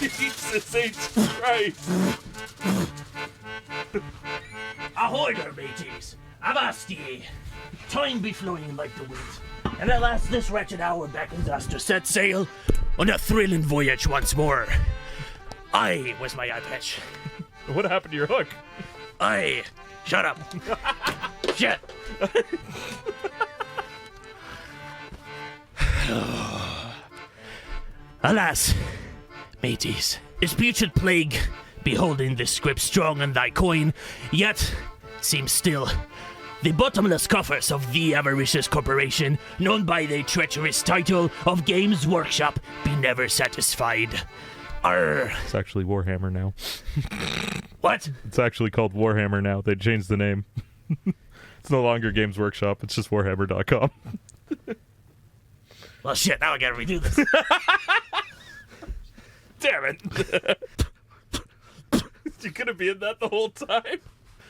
Jesus H. Christ. Ahoy there, mateys! Avast ye! Time be flying like the wind, and at last this wretched hour beckons us to set sail on a thrilling voyage once more. Aye, was my eye patch. What happened to your hook? Aye, shut up. Shit. Alas, mateys, disputed plague, beholding this script strong on thy coin, yet seems still the bottomless coffers of the avaricious corporation, known by the treacherous title of Games Workshop, be never satisfied. Arr. It's actually Warhammer now. What? It's actually called Warhammer now. They changed the name. It's no longer Games Workshop. It's just Warhammer.com. Well, shit, now I gotta redo this. Damn it. You gonna be in that the whole time?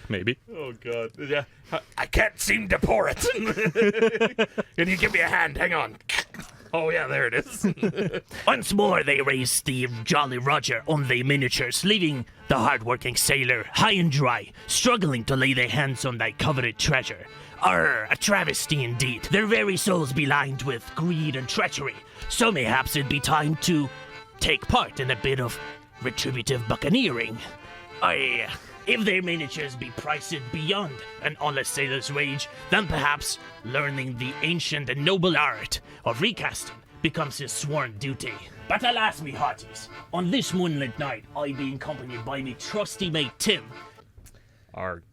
Maybe. Oh, God. Yeah. I can't seem to pour it. Can you give me a hand? Hang on. Oh, yeah, there it is. Once more they raised the Jolly Roger on the miniatures, leaving the hard-working sailor high and dry, struggling to lay their hands on thy coveted treasure. Arr, a travesty indeed, their very souls belied with greed and treachery. So mayhaps it'd be time to take part in a bit of retributive buccaneering. Aye, if their miniatures be priced beyond an honest sailor's wage, then perhaps learning the ancient and noble art of recasting becomes his sworn duty. But alas, me hearties, on this moonlit night, I be accompanied by me trusty mate Tim. Arg.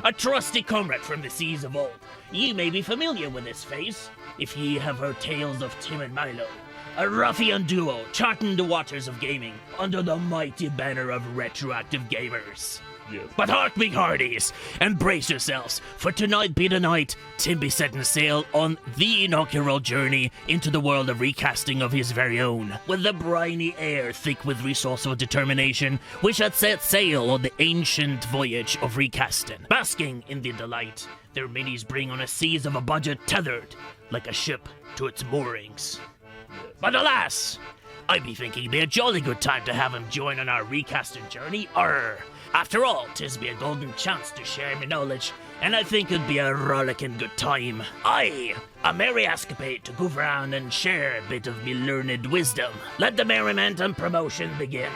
A trusty comrade from the seas of old. Ye may be familiar with his face, if ye have heard tales of Tim and Milo. A ruffian duo charting the waters of gaming under the mighty banner of retroactive gamers. Yes. But hark me hearties, and brace yourselves, for tonight be the night Tim be setting sail on the inaugural journey into the world of recasting of his very own, with the briny air thick with resourceful determination, we shall set sail on the ancient voyage of recasting. Basking in the delight their minis bring on a seas of a budget tethered like a ship to its moorings. But alas, I be thinking it'd be a jolly good time to have him join on our recasting journey. Arr! After all, 'tis be a golden chance to share me knowledge, and I think it'd be a rollicking good time. Aye, a merry escapade to goof around and share a bit of me learned wisdom. Let the merriment and promotion begin.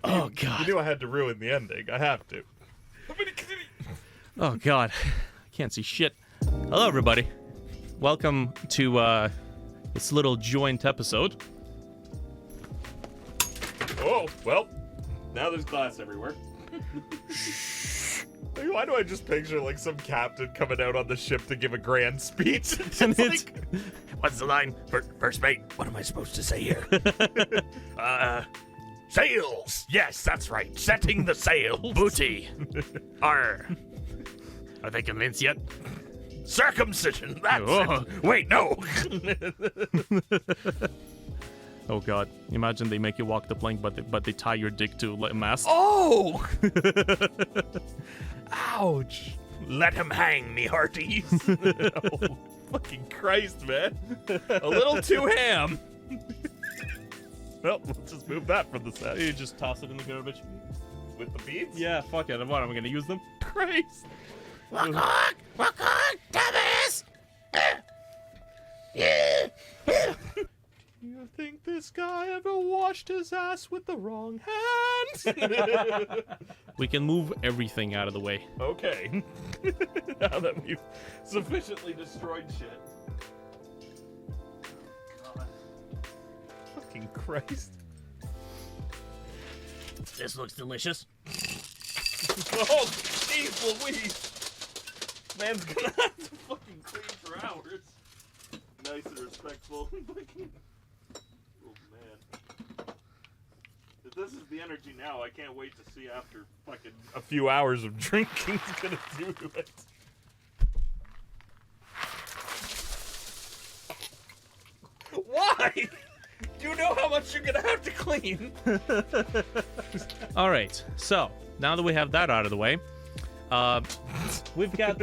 Oh, God. You knew I had to ruin the ending. I have to. Oh, God. I can't see shit. Hello, everybody. Welcome to this little joint episode. Oh, well, now there's glass everywhere. Why do I just picture, like, some captain coming out on the ship to give a grand speech? And it's like, What's the line? First mate, what am I supposed to say here? Sails! Yes, that's right. Setting the sail. Booty. Arr. Are they convinced yet? Circumcision, that's it. Wait, no. oh, God. Imagine they make you walk the plank, but they tie your dick to a mast. oh! Ouch. Let him hang, me hearties. Oh, fucking Christ, man. A little too ham. Well, let's just move that from the set. You just toss it in the garbage. With the beads? Yeah, fuck it. What, am I gonna use them? Christ. Walk on, Thomas. You think this guy ever washed his ass with the wrong hand? We can move everything out of the way. Okay. Now that we've sufficiently destroyed shit. God. Fucking Christ. This looks delicious. Oh, jeez Louise. Man's gonna have to fucking clean for hours. Nice and respectful. Oh, man. If this is the energy now, I can't wait to see after fucking a few hours of drinking's gonna do to it. Why? Do you know how much much you're gonna have to clean. All right, so now that we have that out of the way, we've got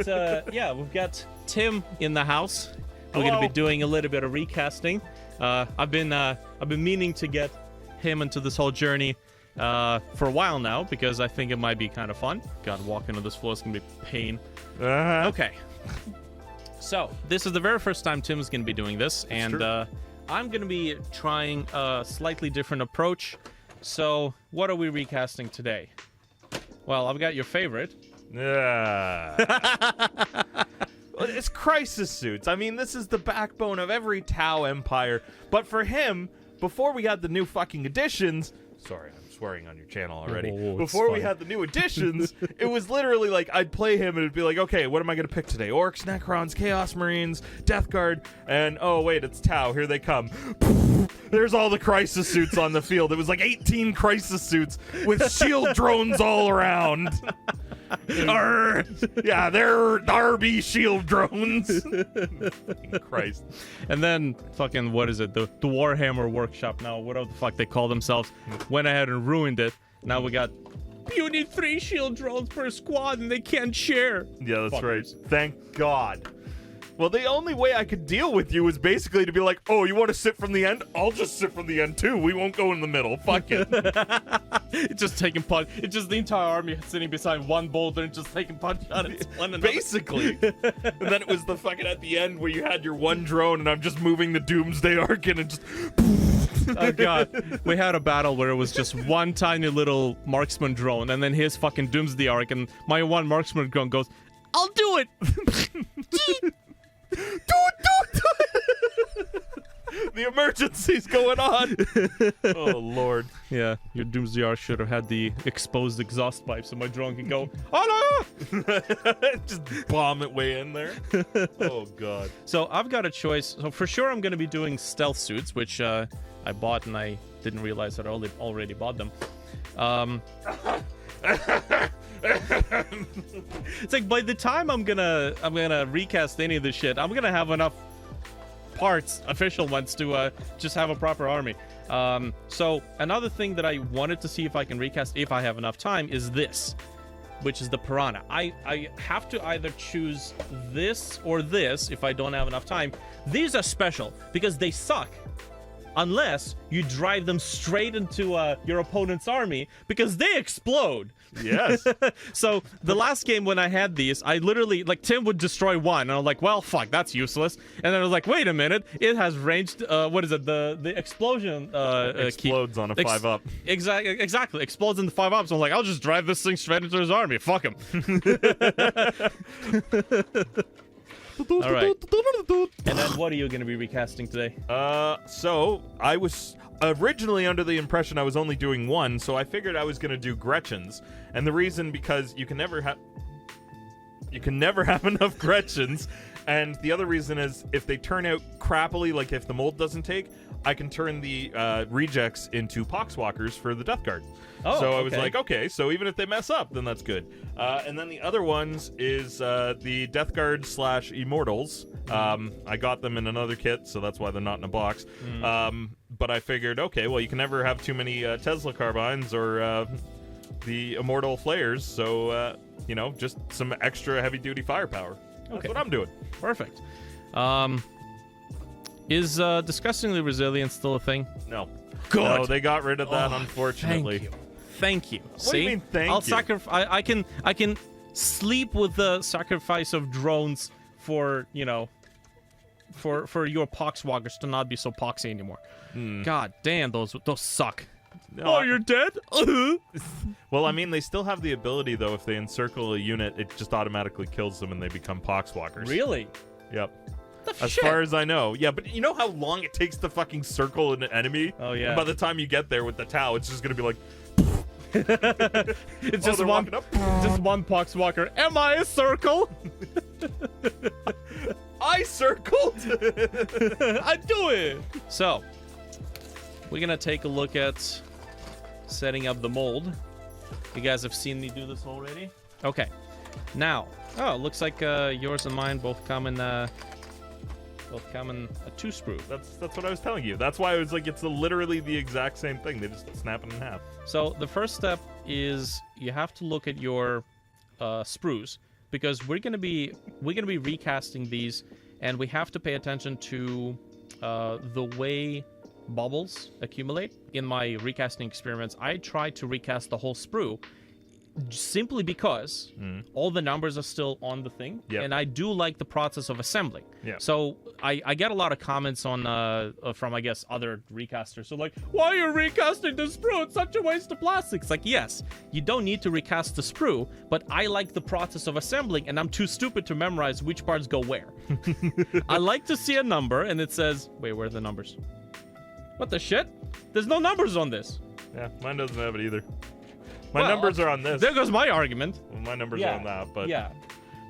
we've got Tim in the house. We're gonna be doing a little bit of recasting. I've been meaning to get him into this whole journey for a while now because I think it might be kind of fun. God, walking on this floor is gonna be pain. Okay. So, this is the very first time Tim's going to be doing this, and I'm going to be trying a slightly different approach. So, what are we recasting today? Well, I've got your favorite. It's crisis suits. I mean, this is the backbone of every Tau empire. But for him, before we had the new fucking additions... Sorry, I'm swearing on your channel already. Before we had the new additions, it was literally like I'd play him and it'd be like, okay, what am I going to pick today? Orcs, Necrons, Chaos Marines, Death Guard, and oh wait, it's Tau. Here they come. There's all the crisis suits on the field. It was like 18 crisis suits with shield drones all around. Yeah, they're RB shield drones. Christ. And then fucking, what is it? The Warhammer Workshop now, whatever the fuck they call themselves, went ahead and ruined it. Now we got, you need 3 shield drones per squad and they can't share. Yeah, that's Fuckers. right. Thank God. Well, the only way I could deal with you was basically to be like, oh, you want to sit from the end? I'll just sit from the end too. We won't go in the middle. Fuck it. It's just taking punch. It's just the entire army sitting beside one boulder and just taking punch at it. Basically. And then it was the fucking at the end where you had your one drone and I'm just moving the Doomsday Ark in and just... Oh god, we had a battle where it was just one tiny little marksman drone and then his fucking Doomsday Ark and my one marksman drone goes, I'll do it! The emergency's going on. Oh lord. Yeah, your Doomsday Ark should have had the exposed exhaust pipe so my drone can go, oh no! Just bomb it way in there. Oh god. So I've got a choice. So for sure I'm going to be doing stealth suits, which I bought and I didn't realize that I already bought them. It's like by the time I'm gonna recast any of this shit, I'm gonna have enough parts, official ones, to just have a proper army. So another thing that I wanted to see if I can recast, if I have enough time, is this, which is the Piranha. I have to either choose this or this if I don't have enough time. These are special because they suck unless you drive them straight into your opponent's army because they explode. Yes. So the last game when I had these, I literally, like, Tim would destroy one and I'm like, well, fuck, that's useless. And then I was like, wait a minute, it has ranged, what is it, the explosion explodes on a 5-up. Exactly, explodes in the 5-up. So I'm like, I'll just drive this thing straight into his army, fuck him. All right. And then what are you going to be recasting today? So I was originally under the impression I was only doing one, so I figured I was going to do Gretchins. And the reason, because you can never have enough Gretchins. And the other reason is if they turn out crappily, like if the mold doesn't take, I can turn the rejects into Poxwalkers for the Death Guard. Oh, so I was like, okay, so even if they mess up, then that's good. And then the other ones is the Death Guard / Immortals. I got them in another kit, so that's why they're not in a box. But I figured, okay, well, you can never have too many Tesla carbines or the Immortal Flares, so, you know, just some extra heavy-duty firepower. That's what I'm doing. Perfect. Is disgustingly resilient still a thing? No. Good. No, they got rid of that, unfortunately. Thank you. What See? do you mean, thank you? I'll sacrifice. I can sleep with the sacrifice of drones for, you know, for your Poxwalkers to not be so poxy anymore. God damn, those suck. No, Oh, you're dead? Well, I mean, they still have the ability, though, if they encircle a unit, it just automatically kills them and they become Poxwalkers. Really? Yep. The As far as I know. Yeah, but you know how long it takes to fucking circle an enemy? Oh, yeah. And by the time you get there with the Tau, it's just going to be like... It's just one Poxwalker. Am I a circle? I circled! I do it! So, we're going to take a look at setting up the mold. You guys have seen me do this already? Okay. Now, oh, looks like yours and mine both come in both come in a 2 sprue. That's what I was telling you. That's why I was like, it's literally the exact same thing. They just snap it in half. So the first step is you have to look at your sprues, because we're gonna be recasting these, and we have to pay attention to the way bubbles accumulate. In my recasting experiments, I tried to recast the whole sprue simply because all the numbers are still on the thing, and I do like the process of assembling. So I get a lot of comments on from, I guess, other recasters. So like, why are you recasting the sprue? It's such a waste of plastic. It's like, yes, you don't need to recast the sprue, but I like the process of assembling, and I'm too stupid to memorize which parts go where. I like to see a number, and it says, wait, where are the numbers? What the shit? There's no numbers on this. Yeah, mine doesn't have it either. My numbers are on this. There goes my argument. Well, my numbers are on that, but yeah.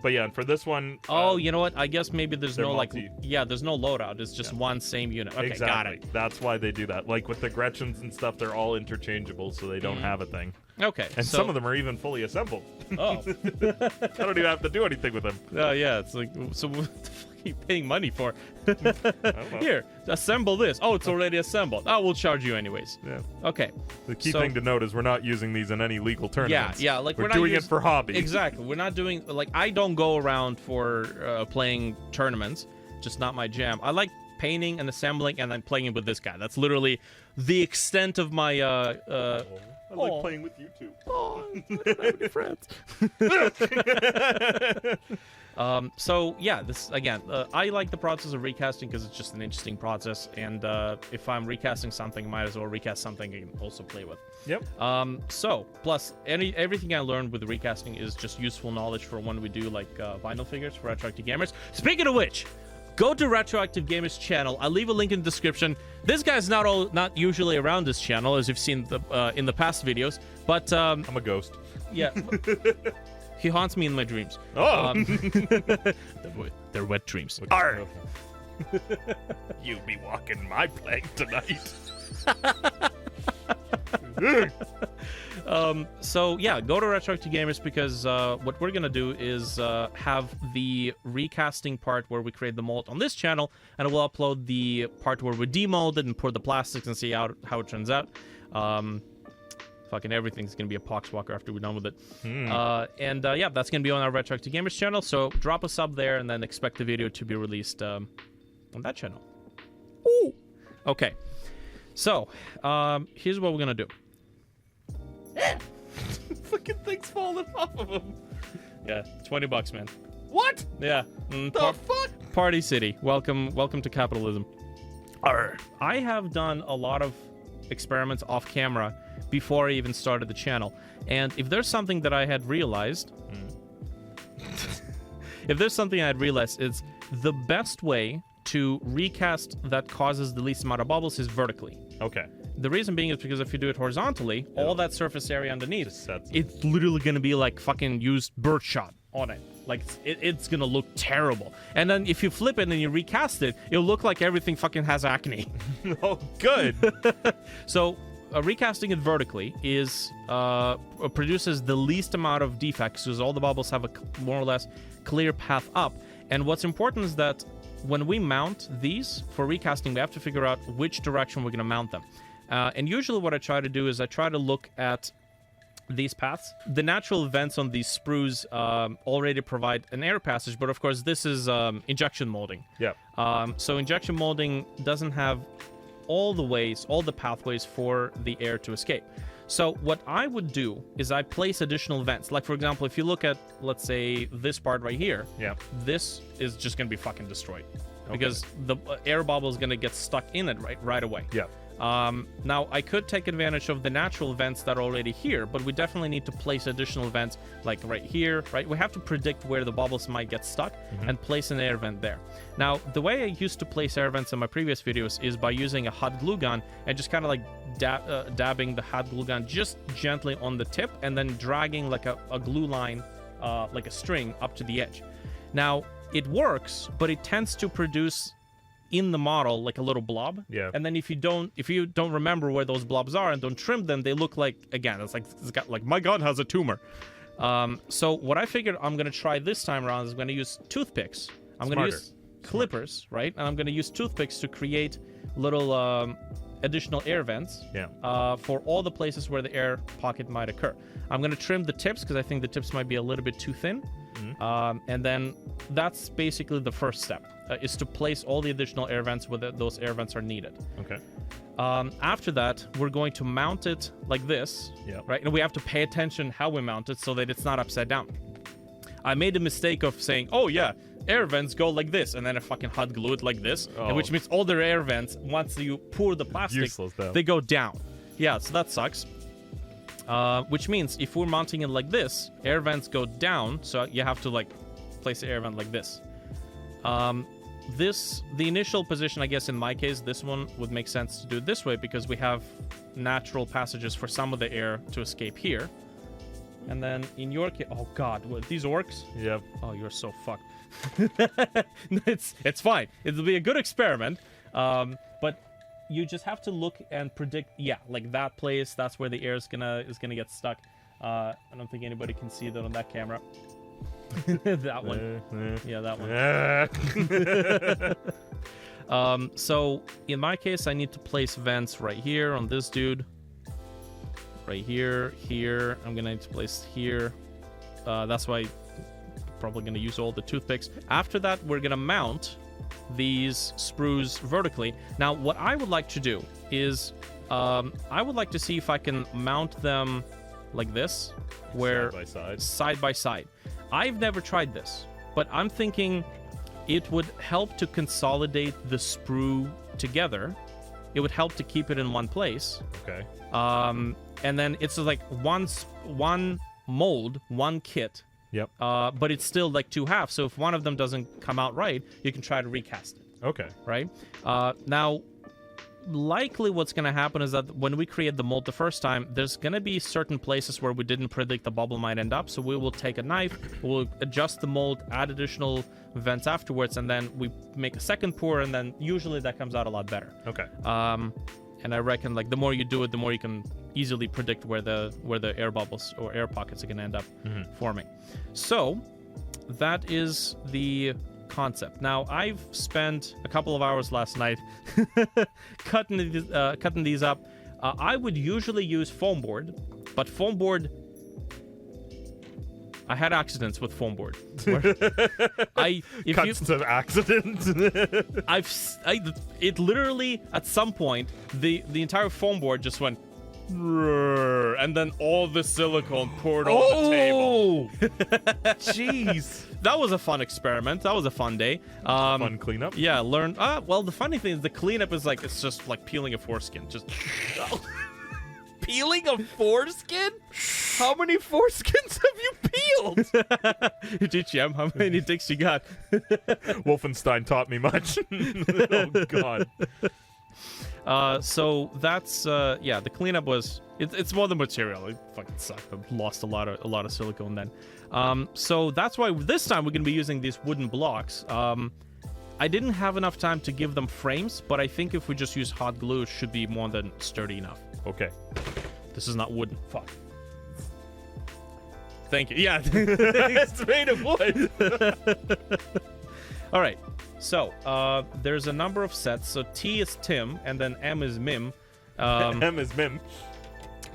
But yeah, and for this one, oh, you know what? I guess maybe there's no multi. there's no loadout. It's just one same unit. Okay, exactly. got it. That's why they do that. Like with the Gretchins and stuff, they're all interchangeable, so they don't have a thing. Okay. And some of them are even fully assembled. Oh. I don't even have to do anything with them. Yeah. It's like, so what the fuck are you paying money for? Here, assemble this. Oh, it's already assembled. Oh, we'll charge you anyways. Yeah. Okay. The key thing to note is we're not using these in any legal tournaments. Yeah. Like we're not doing it for hobby. Exactly. We're not doing, like, I don't go around for playing tournaments. Just not my jam. I like painting and assembling, and then playing it with this guy. That's literally the extent of my I like playing with you too. Oh, I don't have any friends. So yeah, this again, I like the process of recasting because it's just an interesting process, and if I'm recasting something, I might as well recast something I can also play with. Yep. So plus everything I learned with recasting is just useful knowledge for when we do like vinyl figures for Retroactive Gamers. Speaking of which, go to Retroactive Gamers channel. I'll leave a link in the description. This guy's not usually around this channel, as you've seen in the past videos, but I'm a ghost. Yeah. He haunts me in my dreams. Oh! They're wet dreams. Arr! You be walking my plank tonight. So yeah, go to Retroactive Gamers, because what we're gonna do is have the recasting part where we create the mold on this channel, and we'll upload the part where we demold it and pour the plastics and see how it turns out. Fucking everything's gonna be a poxwalker after we're done with it. Yeah, that's gonna be on our Retroactive Gamers channel, so drop a sub there and then expect the video to be released on that channel. Ooh. Okay, so here's what we're gonna do. Fucking thing's falling off of him. Yeah, $20, man. What? Yeah. The fuck? Party City. Welcome to capitalism. Arr. I have done a lot of experiments off camera before I even started the channel, and if there's something that I had realized, it's the best way to recast that causes the least amount of bubbles is vertically. Okay. The reason being is because if you do it horizontally, all that surface area underneath, sets. it's literally going to be like fucking used birdshot on it. Like, it's going to look terrible. And then if you flip it and you recast it, it'll look like everything fucking has acne. Oh, good. So recasting it vertically produces the least amount of defects, because all the bubbles have a more or less clear path up. And what's important is that when we mount these for recasting, we have to figure out which direction we're going to mount them. And usually what I try to do is I try to look at these paths. The natural vents on these sprues already provide an air passage, but of course this is injection molding. Yeah. So injection molding doesn't have all the pathways for the air to escape. So what I would do is I place additional vents. Like, for example, if you look at, let's say, this part right here, this is just going to be fucking destroyed. Okay. Because the air bubble is going to get stuck in it right away. Yeah. Now, I could take advantage of the natural vents that are already here, but we definitely need to place additional vents, like right here, right? We have to predict where the bubbles might get stuck and place an air vent there. Now, the way I used to place air vents in my previous videos is by using a hot glue gun and just kind of like dabbing the hot glue gun just gently on the tip and then dragging like a glue line, like a string up to the edge. Now, it works, but it tends to produce in the model like a little blob. Yeah. And then if you don't remember where those blobs are and don't trim them, they look like, again, it's got like, my gun has a tumor. So what I figured I'm gonna try this time around is I'm gonna use toothpicks. I'm gonna use clippers, right? And I'm going to use toothpicks to create little additional air vents for all the places where the air pocket might occur. I'm going to trim the tips because I think the tips might be a little bit too thin. And then that's basically the first step, is to place all the additional air vents where those air vents are needed. Okay. After that, we're going to mount it like this, right? And we have to pay attention how we mount it so that it's not upside down. I made the mistake of saying, oh yeah, air vents go like this, and then I fucking hot glue it like this, which means all the air vents, once you pour the plastic, they go down. Yeah, so that sucks. Which means if we're mounting it like this, air vents go down, so you have to like place the air vent like this. The initial position, I guess in my case, this one would make sense to do it this way because we have natural passages for some of the air to escape here. And then in your case, oh god, what, these orcs? Yep. Oh, you're so fucked. It's fine. It'll be a good experiment. But you just have to look and predict. Yeah, like that place. That's where the air is gonna get stuck. I don't think anybody can see that on that camera. That one. Yeah, that one. So in my case, I need to place vents right here on this dude. Right here, here. I'm gonna need to place here. That's why I'm probably gonna use all the toothpicks. After that, we're gonna mount these sprues vertically. Now, what I would like to do is, I would like to see if I can mount them like this, where side by side. I've never tried this, but I'm thinking it would help to consolidate the sprue together. It would help to keep it in one place. Okay. And then it's like one mold, one kit. Yep. But it's still like two halves. So if one of them doesn't come out right, you can try to recast it. Okay. Right? Now, likely what's going to happen is that when we create the mold the first time, there's going to be certain places where we didn't predict the bubble might end up. So we will take a knife, we'll adjust the mold, add additional vents afterwards, and then we make a second pour, and then usually that comes out a lot better. Okay. And I reckon like the more you do it, the more you can easily predict where the air bubbles or air pockets are going to end up forming. So that is the concept. Now, I've spent a couple of hours last night cutting these up. I would usually use foam board, but foam board, I had accidents with foam board. Constant accidents. It literally at some point the entire foam board just went, and then all the silicone poured on the table. Jeez. That was a fun experiment. That was a fun day. Fun cleanup. Yeah, learn. Well, the funny thing is the cleanup is like, it's just like peeling a foreskin. Just peeling a foreskin? How many foreskins have you peeled? GGM, how many dicks you got? Wolfenstein taught me much. Oh god. So that's the cleanup was it's more the material. It fucking sucked. I lost a lot of silicone then. So that's why this time we're gonna be using these wooden blocks. I didn't have enough time to give them frames, but I think if we just use hot glue, it should be more than sturdy enough. Okay. This is not wooden. Fuck. Thank you. Yeah. It's made of wood. All right. So, there's a number of sets. So T is Tim, and then M is Mim. M is Mim.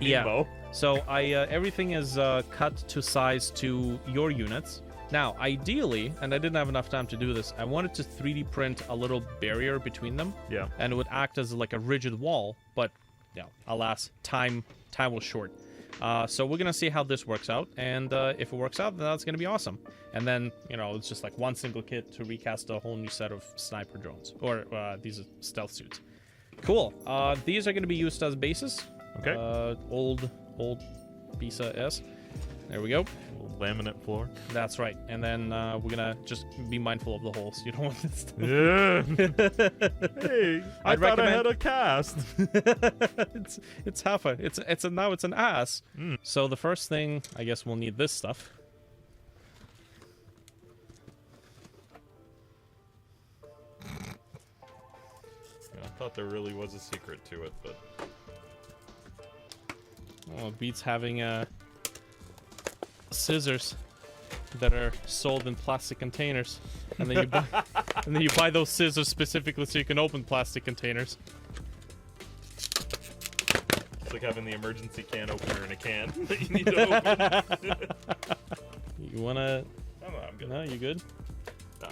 Yeah. Mimo. So everything is cut to size to your units. Now, ideally, and I didn't have enough time to do this, I wanted to 3D print a little barrier between them. Yeah. And it would act as like a rigid wall, but alas, time was short. So we're gonna see how this works out, and if it works out, then that's gonna be awesome. And then it's just like one single kit to recast a whole new set of sniper drones, or these are stealth suits. Cool. These are gonna be used as bases. Okay. Old Bisa S. There we go. Laminate floor. That's right. And then we're gonna just be mindful of the holes. You don't want this stuff. Yeah. Hey, I thought I had a cast. it's half a. Now it's an ass. So the first thing, I guess we'll need this stuff. I thought there really was a secret to it, but it beats having scissors that are sold in plastic containers, and then you buy And then you buy those scissors specifically so you can open plastic containers. It's like having the emergency can opener in a can that you need to open. You wanna... I'm good. No, you good?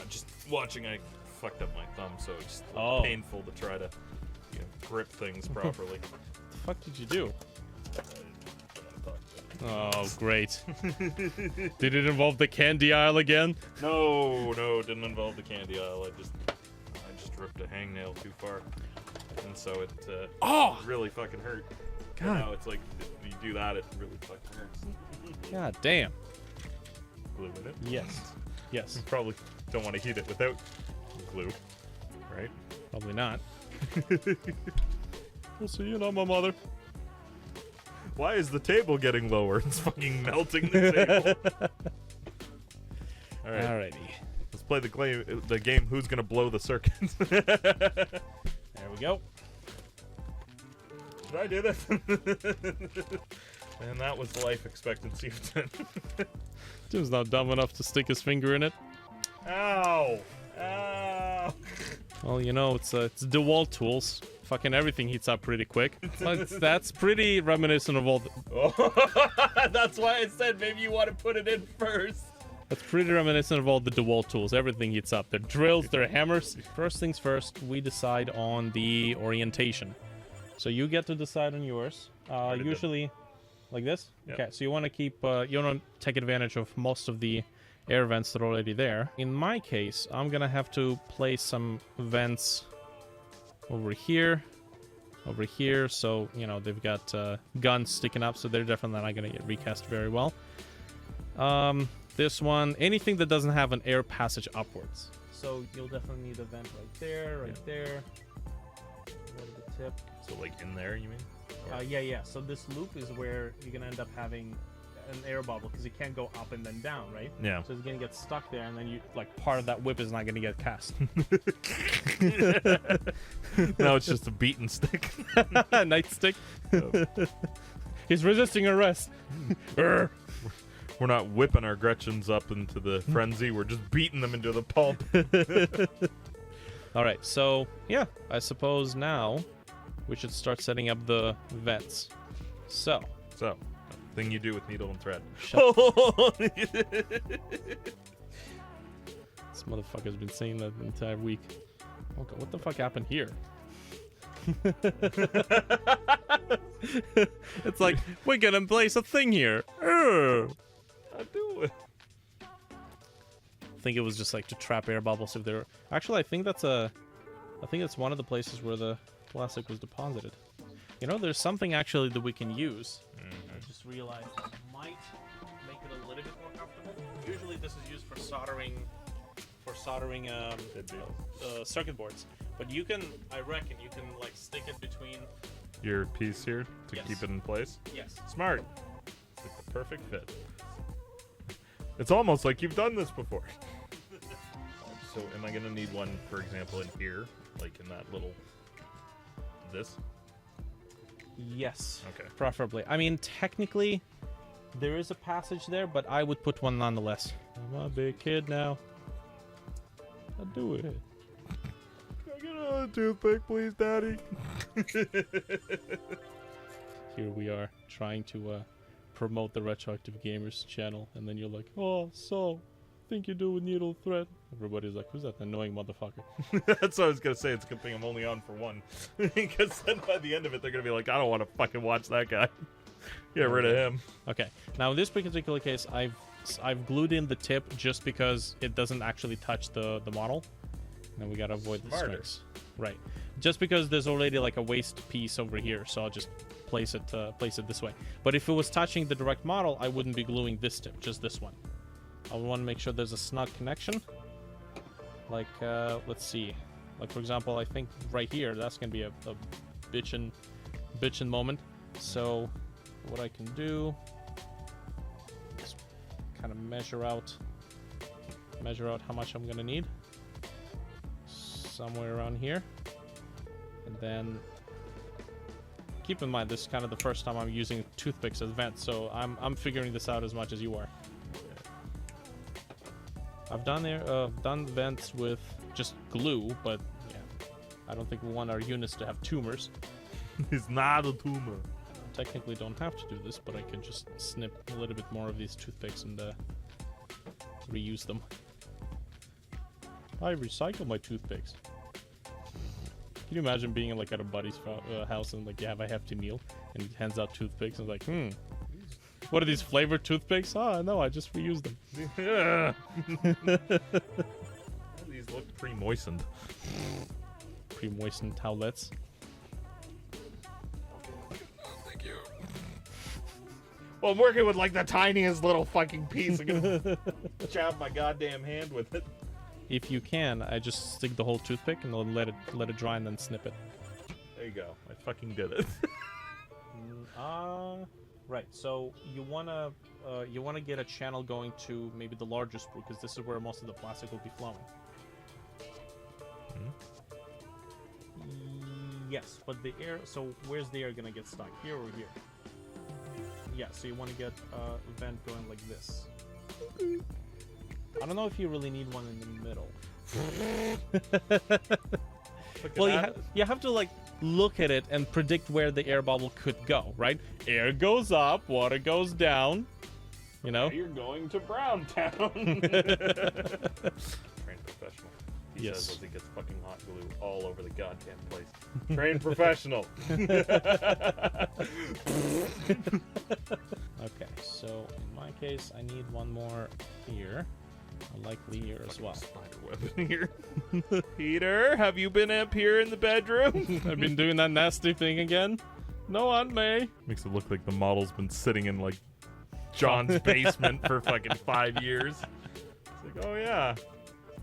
Just watching, I fucked up my thumb, so it's just painful to try to grip things properly. What the fuck did you do? Oh, great. Did it involve the candy aisle again? No, it didn't involve the candy aisle. I just ripped a hangnail too far, and so it really fucking hurt. God. And now it's like if you do that, it really fucking hurts. God damn. Glue in it. Yes. Yes. You probably don't want to heat it without glue, right? Probably not. We'll see you now, my mother. Why is the table getting lower? It's fucking melting the table. All right. Alrighty. Let's play the game. Who's gonna blow the circuit? There we go. Did I do this? And that was life expectancy of 10. Tim's not dumb enough to stick his finger in it. Ow! Ow! Well, you know, it's DeWalt tools. Fucking everything heats up pretty quick. That's pretty reminiscent of all the... That's why I said maybe you want to put it in first. That's pretty reminiscent of all the DeWalt tools. Everything heats up. Their drills, their hammers. First things first, we decide on the orientation. So you get to decide on yours. Usually like this. Yep. Okay, so you want to keep, you want to take advantage of most of the air vents that are already there. In my case, I'm going to have to place some vents over here, so, you know, they've got guns sticking up, so they're definitely not going to get recast very well. This one, anything that doesn't have an air passage upwards. So you'll definitely need a vent right there, right there. Right at the tip. So like in there, you mean? Yeah. So this loop is where you're going to end up having an air bubble because it can't go up and then down, right? Yeah. So it's going to get stuck there, and then you, like, part of that whip is not going to get cast. Now it's just a beaten stick. Nightstick. He's resisting arrest. We're not whipping our Gretchins up into the frenzy. We're just beating them into the pulp. All right. So, yeah, I suppose now we should start setting up the vents. So, thing you do with needle and thread. This motherfucker's been saying that the entire week. Okay, what the fuck happened here? It's like, we're gonna place a thing here. I do it. I think it was just like to trap air bubbles if they're... Actually, I think it's one of the places where the plastic was deposited. You know, there's something actually that we can use. I just realized it might make it a little bit more comfortable. Usually this is used for soldering circuit boards. But you can, I reckon, you can like stick it between your piece here to keep it in place. Yes. Smart. It's like the perfect fit. It's almost like you've done this before. So am I gonna need one, for example, in here, like in that little this? Yes. Okay. Preferably. I mean, technically, there is a passage there, but I would put one nonetheless. I'm a big kid now. I'll do it. Can I get another toothpick, please, Daddy? Here we are, trying to promote the Retroactive Gamers channel, and then you're like, oh, so, think you do with needle thread? Everybody's like, who's that annoying motherfucker? That's what I was gonna say. It's a good thing I'm only on for one. Because then by the end of it, they're gonna be like, I don't want to fucking watch that guy. Get rid of him. Okay, now in this particular case, I've glued in the tip just because it doesn't actually touch the model. And we gotta avoid the strikes. Right. Just because there's already like a waste piece over here, so I'll just place it this way. But if it was touching the direct model, I wouldn't be gluing this tip, just this one. I want to make sure there's a snug connection. Like, let's see. Like, for example, I think right here, that's gonna be a bitchin' moment. So, what I can do is kind of measure out how much I'm gonna need. Somewhere around here. And then keep in mind this is kind of the first time I'm using toothpicks as vents, so I'm figuring this out as much as you are. I've done vents with just glue, but yeah, I don't think we want our units to have tumors. It's not a tumor. Technically don't have to do this, but I can just snip a little bit more of these toothpicks and reuse them. I recycle my toothpicks. Can you imagine being like at a buddy's house and like you have a hefty meal and he hands out toothpicks and like, what are these flavored toothpicks? Oh no, I just reuse them. Yeah. These look pre-moistened. Pre-moistened towelettes. Thank you. Well, I'm working with like the tiniest little fucking piece. I'm gonna chop my goddamn hand with it. If you can, I just stick the whole toothpick and then let it dry and then snip it. There you go. I fucking did it. Right. So you wanna get a channel going to maybe the larger sprue because this is where most of the plastic will be flowing. Yes, but the air. So where's the air gonna get stuck? Here or here? Yeah. So you want to get a vent going like this. I don't know if you really need one in the middle. Well, you have to like look at it and predict where the air bubble could go, right? Air goes up, water goes down. You know? You're going to Browntown. Trained professional. He says as he gets fucking hot glue all over the goddamn place. Trained professional. Okay, so in my case, I need one more here. Likely here as well. Spider web in here. Peter, have you been up here in the bedroom? I've been doing that nasty thing again. No, Aunt May. Makes it look like the model's been sitting in like John's basement for fucking 5 years. It's like, oh yeah,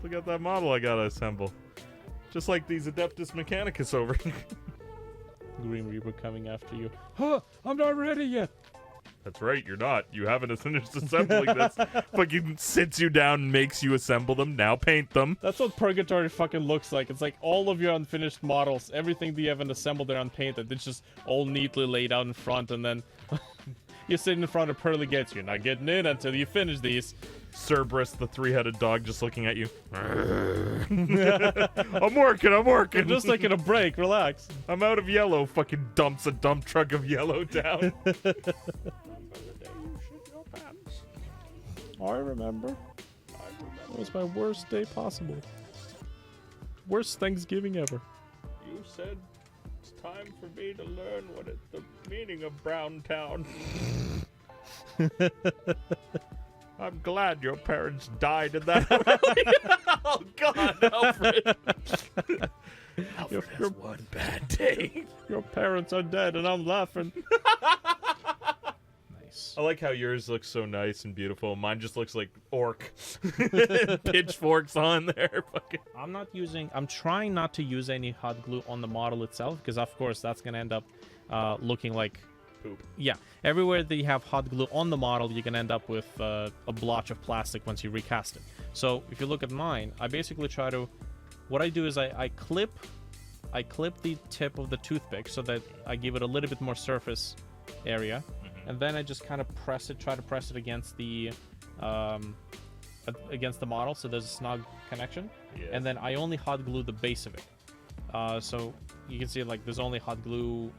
look at that model I gotta assemble. Just like these Adeptus Mechanicus over here. Green Reaper coming after you. Huh, I'm not ready yet. That's right, you're not. You haven't finished assembling this. Fucking sits you down and makes you assemble them. Now paint them. That's what Purgatory fucking looks like. It's like all of your unfinished models, everything that you haven't assembled, they're unpainted. It's just all neatly laid out in front, and then you're sitting in front of pearly gates. You're not getting in until you finish these. Cerberus, the three-headed dog, just looking at you. I'm working. I'm just taking a break. Relax. I'm out of yellow. Fucking dumps a dump truck of yellow down. I remember. It was my worst day possible. Worst Thanksgiving ever. You said it's time for me to learn what is the meaning of Browntown. I'm glad your parents died in that alley. Oh God, Alfred. Alfred has one bad day. Your parents are dead and I'm laughing. I like how yours looks so nice and beautiful. Mine just looks like orc. Pitchforks on there. Fucking. I'm trying not to use any hot glue on the model itself because of course that's gonna end up looking like poop. Yeah, everywhere that you have hot glue on the model, you can end up with a blotch of plastic once you recast it. So if you look at mine, I basically try to, what I do is I clip the tip of the toothpick so that I give it a little bit more surface area. And then I just kind of try to press it against the model so there's a snug connection. Yes. And then I only hot glue the base of it. So you can see like there's only hot glue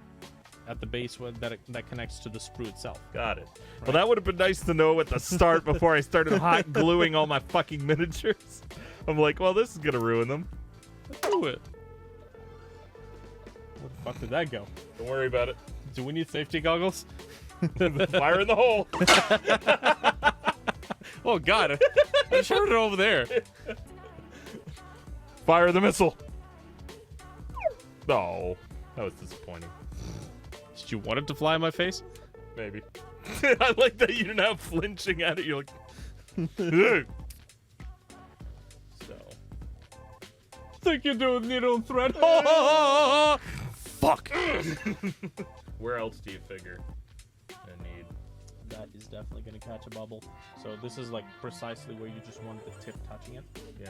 at the base that connects to the sprue itself. Got it. Right? Well, that would have been nice to know at the start before I started hot gluing all my fucking miniatures. I'm like, well, this is going to ruin them. Let's do it. Where the fuck did that go? Don't worry about it. Do we need safety goggles? Fire in the hole. Oh God, I shot it over there. Fire the missile. Oh, that was disappointing. Did you want it to fly in my face? Maybe. I like that you're now flinching at it. You're like, so. Think you're doing needle and thread? Fuck. Where else do you figure I need? That is definitely going to catch a bubble. So this is like precisely where you just want the tip touching it. Yeah.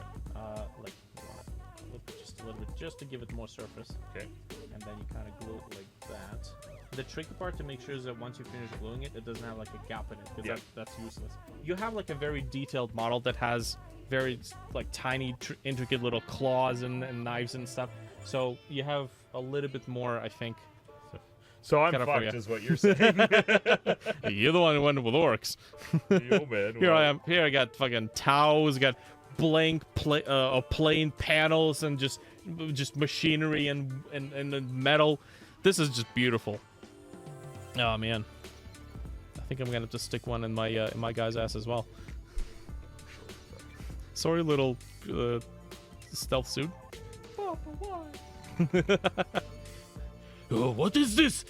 Like you want to flip it just a little bit, just to give it more surface. Okay. And then you kind of glue it like that. The tricky part to make sure is that once you finish gluing it, it doesn't have like a gap in it, because that's useless. You have like a very detailed model that has very like tiny, intricate little claws and knives and stuff. So you have a little bit more, I think. So I'm Got it for fucked, ya. is what you're saying. You're the one who went with orcs. Yo, man. Here I am. Here I got fucking towels, got blank plain panels, and just machinery and metal. This is just beautiful. Oh man, I think I'm gonna have to stick one in my guy's ass as well. Sorry, little stealth suit. Papa, why? Oh, what is this?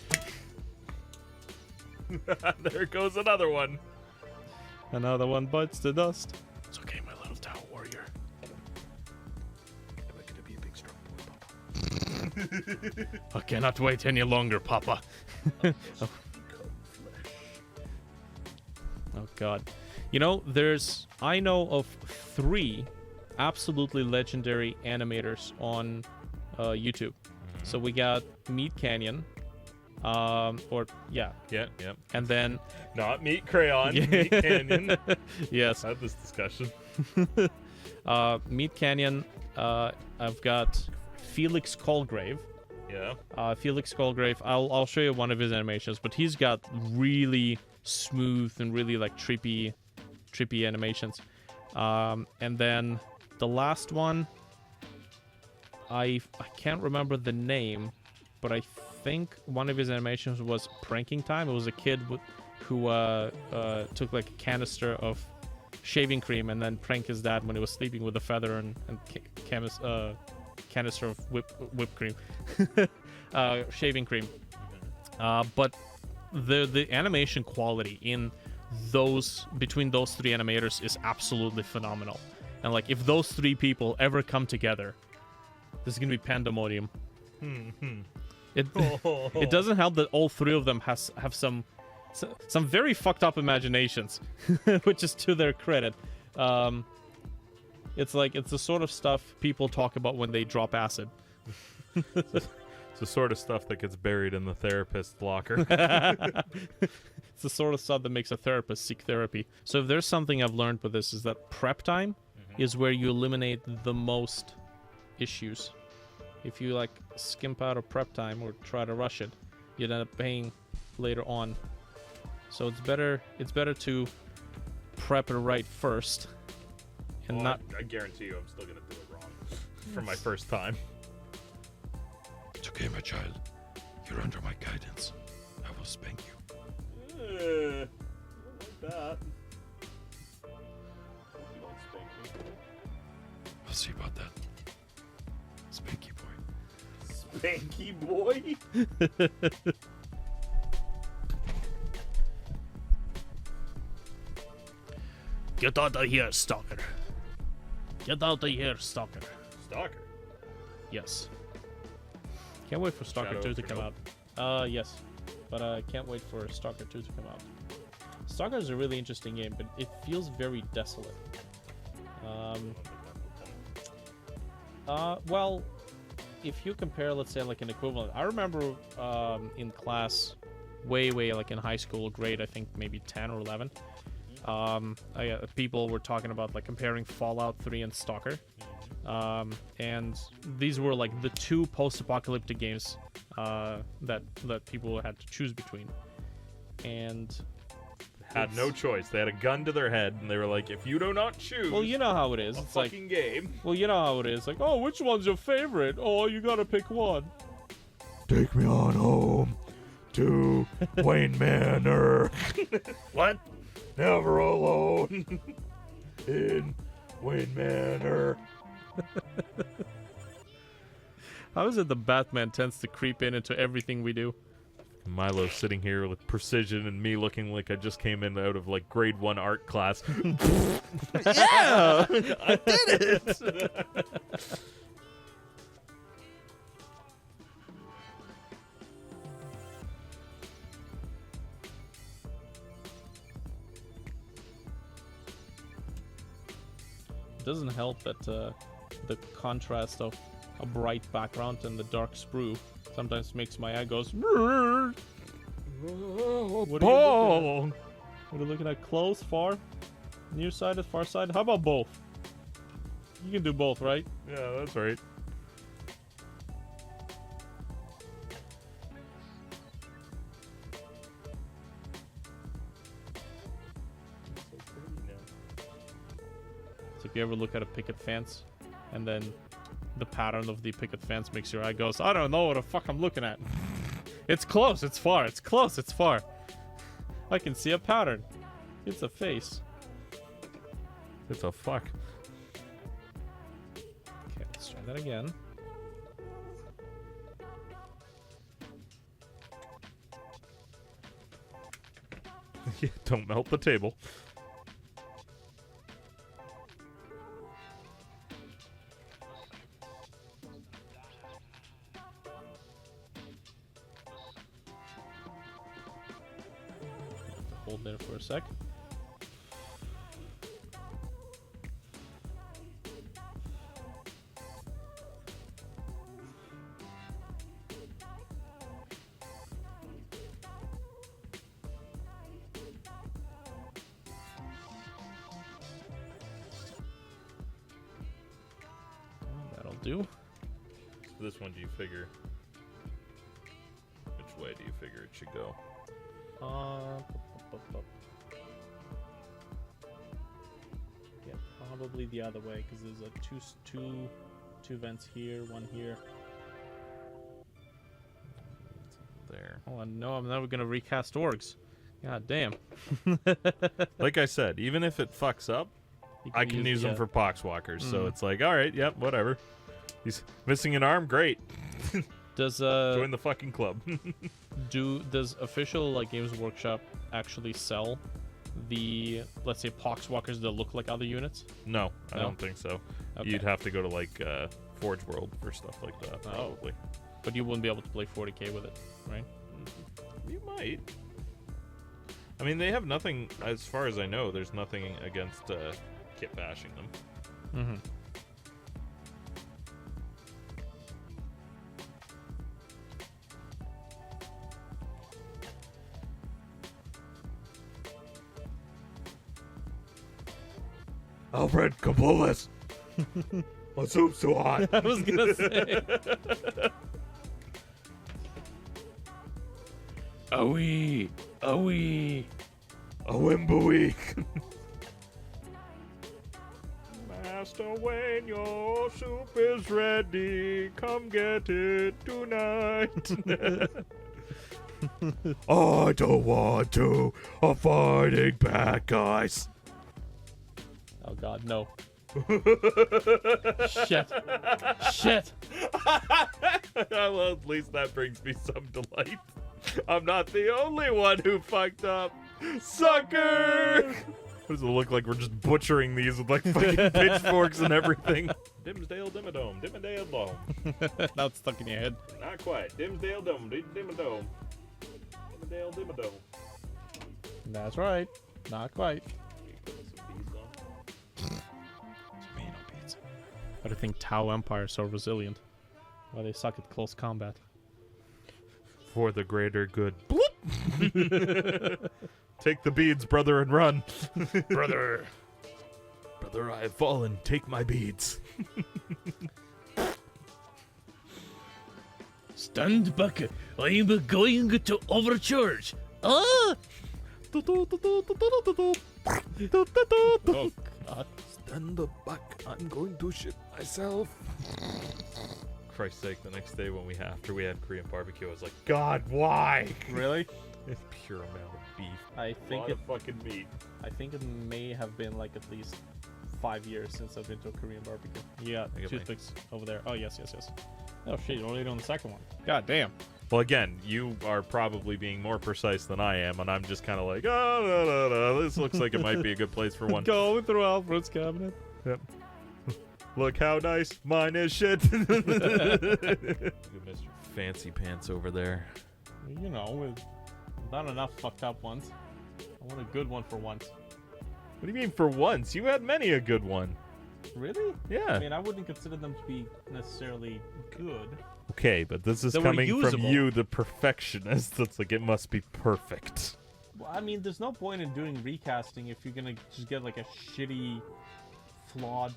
There goes another one. Another one bites the dust. It's okay, my little tower warrior. Am I gonna be a big strong boy, Papa? I cannot wait any longer, Papa. Oh God. You know, I know of 3 absolutely legendary animators on YouTube. So we got Meat Canyon, Yeah. and then Not Meat Crayon, Meat Canyon. yes, Had this discussion. Meat Canyon. I've got Felix Colgrave. Yeah. Felix Colgrave. I'll show you one of his animations, but he's got really smooth and really like trippy animations. And then the last one, I can't remember the name, but I think one of his animations was Pranking Time. It was a kid who took like a canister of shaving cream and then pranked his dad when he was sleeping with a feather and canister of whipped cream, shaving cream. But the animation quality in between those 3 animators is absolutely phenomenal. And like if those 3 people ever come together, this is gonna be pandemonium. It doesn't help that all 3 of them have some very fucked up imaginations, which is to their credit. It's the sort of stuff people talk about when they drop acid. It's the sort of stuff that gets buried in the therapist's locker. It's the sort of stuff that makes a therapist seek therapy. So if there's something I've learned with this is that prep time is where you eliminate the most issues. If you like skimp out of prep time or try to rush it, you'd end up paying later on. So it's better to prep it right first and not. I guarantee you I'm still gonna do it wrong for my first time. It's okay, my child. You're under my guidance. I will spank you. I don't like that. You don't spank me. We'll see about that. Spanky boy. Spanky boy? Get out of here, stalker. Get out of here, stalker. Stalker. Yes. Can't wait for Stalker Shadow 2 to come out. Yes. But I can't wait for Stalker 2 to come out. Stalker is a really interesting game, but it feels very desolate. Well, if you compare, let's say, like an equivalent, I remember in class, way like in high school, grade, I think maybe 10 or 11, people were talking about like comparing Fallout 3 and Stalker. And these were like the 2 post-apocalyptic games that people had to choose between. And had no choice. They had a gun to their head, and they were like, "If you do not choose, well, you know how it is. a It's like, fucking game." well, you know how it is. Like, oh, which one's your favorite? Oh, you gotta pick one. Take me on home to Wayne Manor. What? Never alone in Wayne Manor. How is it the Batman tends to creep into everything we do? Milo sitting here with precision and me looking like I just came in out of like grade 1 art class. Yeah! I did it! It doesn't help that the contrast of a bright background and the dark sprue sometimes makes my eye goes. What are you looking at? Close, far, near side, far side? How about both? You can do both, right? Yeah, that's right. So if you ever look at a picket fence, and then the pattern of the picket fence makes your eye goes, I don't know what the fuck I'm looking at. It's close, it's far, it's close, it's far. I can see a pattern. It's a face. It's a fuck. Okay, let's try that again. Yeah, don't melt the table. Hold there for a sec. That'll do. This one, do you figure? Which way do you figure it should go? Yeah, probably the other way because there's a two vents here, one here. There. Oh no, I'm never gonna recast orgs. God damn. Like I said, even if it fucks up, I can use them for poxwalkers. So it's like, all right, yep, whatever. He's missing an arm, great. Does Join the fucking club. does official like Games Workshop actually sell the, let's say, poxwalkers that look like other units? No, I No? don't think so. Okay. You'd have to go to like Forge World for stuff like that, probably. But you wouldn't be able to play 40k with it, right? You might. I mean, they have nothing, as far as I know, there's nothing against kit bashing them. Mm-hmm. Alfred, come pull this. My soup's too hot. I was gonna say. Awee, awee. A Wimboweek. Master, when your soup is ready, come get it tonight. I don't want to. I'm fighting bad guys. Oh god, no. Shit. Shit. Well, at least that brings me some delight. I'm not the only one who fucked up. Sucker! What does it look like? We're just butchering these with like fucking pitchforks and everything. Dimsdale Dimmadome, Dimmadale Dome. Now it's stuck in your head. Not quite. Dimsdale Dome, Dimmadome. Dimmadale Dimmadome. That's right. Not quite. But I think Tau Empire is so resilient. Why they suck at close combat. For the greater good. Bloop! Take the beads, brother, and run. Brother. Brother, I have fallen. Take my beads. Stand back. I'm going to overcharge. Ah! Oh god. Stand back. I'm going to shit myself. Christ's sake, the next day after we had Korean barbecue, I was like, God, why? Really? It's pure amount of beef. I think of fucking meat. I think it may have been like at least 5 years since I've been to a Korean barbecue. Yeah, I get toothpicks over there. Oh yes. Oh shit, you're already on the second one. God damn. Well, again, you are probably being more precise than I am, and I'm just kind of like, oh, no. This looks like it might be a good place for one. Go through Alfred's cabinet. Yep. Look how nice mine is, shit. Mr. Fancy Pants over there. You know, with not enough fucked up ones. I want a good one for once. What do you mean for once? You had many a good one. Really? Yeah. I mean, I wouldn't consider them to be necessarily good. Okay, but this is They were coming from usable. you, the perfectionist. That's like, it must be perfect. Well, I mean, there's no point in doing recasting if you're gonna just get like a shitty flawed,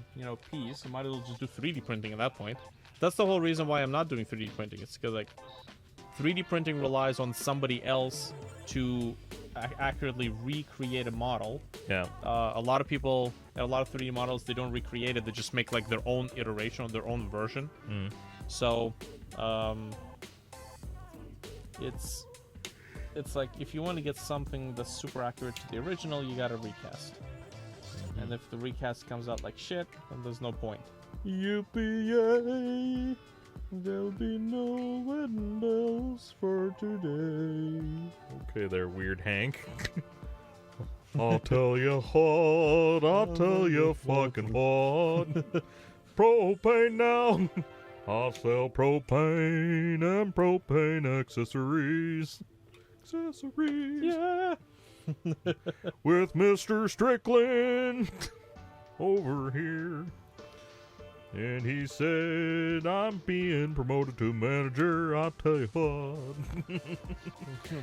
piece. I might as well just do 3D printing at that point. That's the whole reason why I'm not doing 3D printing. It's because, like, 3D printing relies on somebody else to accurately recreate a model. Yeah. A lot of people, a lot of 3D models, they don't recreate it. They just make, like, their own iteration or their own version. Mm. So, it's like, if you want to get something that's super accurate to the original, you gotta recast. And if the recast comes out like shit, then there's no point. Yippee-yay! There'll be no wedding bells for today. Okay there, weird Hank. I'll tell you what, I'll tell you fucking what. Propane now. I'll sell propane and propane accessories. Yeah! With Mr. Strickland over here. And he said, I'm being promoted to manager, I'll tell you what.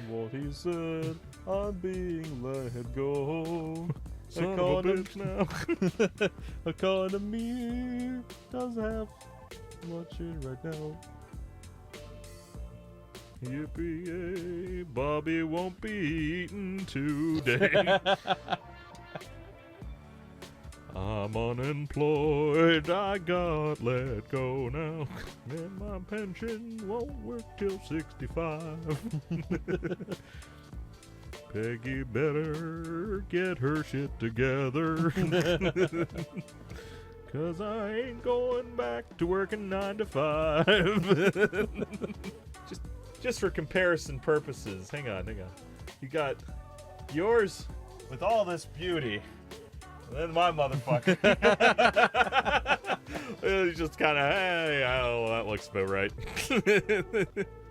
What he said, I'm being let go. Son of a bitch now. Economy doesn't have much in right now. Yippee-yay, Bobby won't be eating today. I'm unemployed, I got let go now. And my pension won't work till 65. Peggy better get her shit together. Cause I ain't going back to working 9 to 5. Just for comparison purposes. Hang on. You got yours with all this beauty. And then my motherfucker. It's just kind of, hey, oh, that looks about right.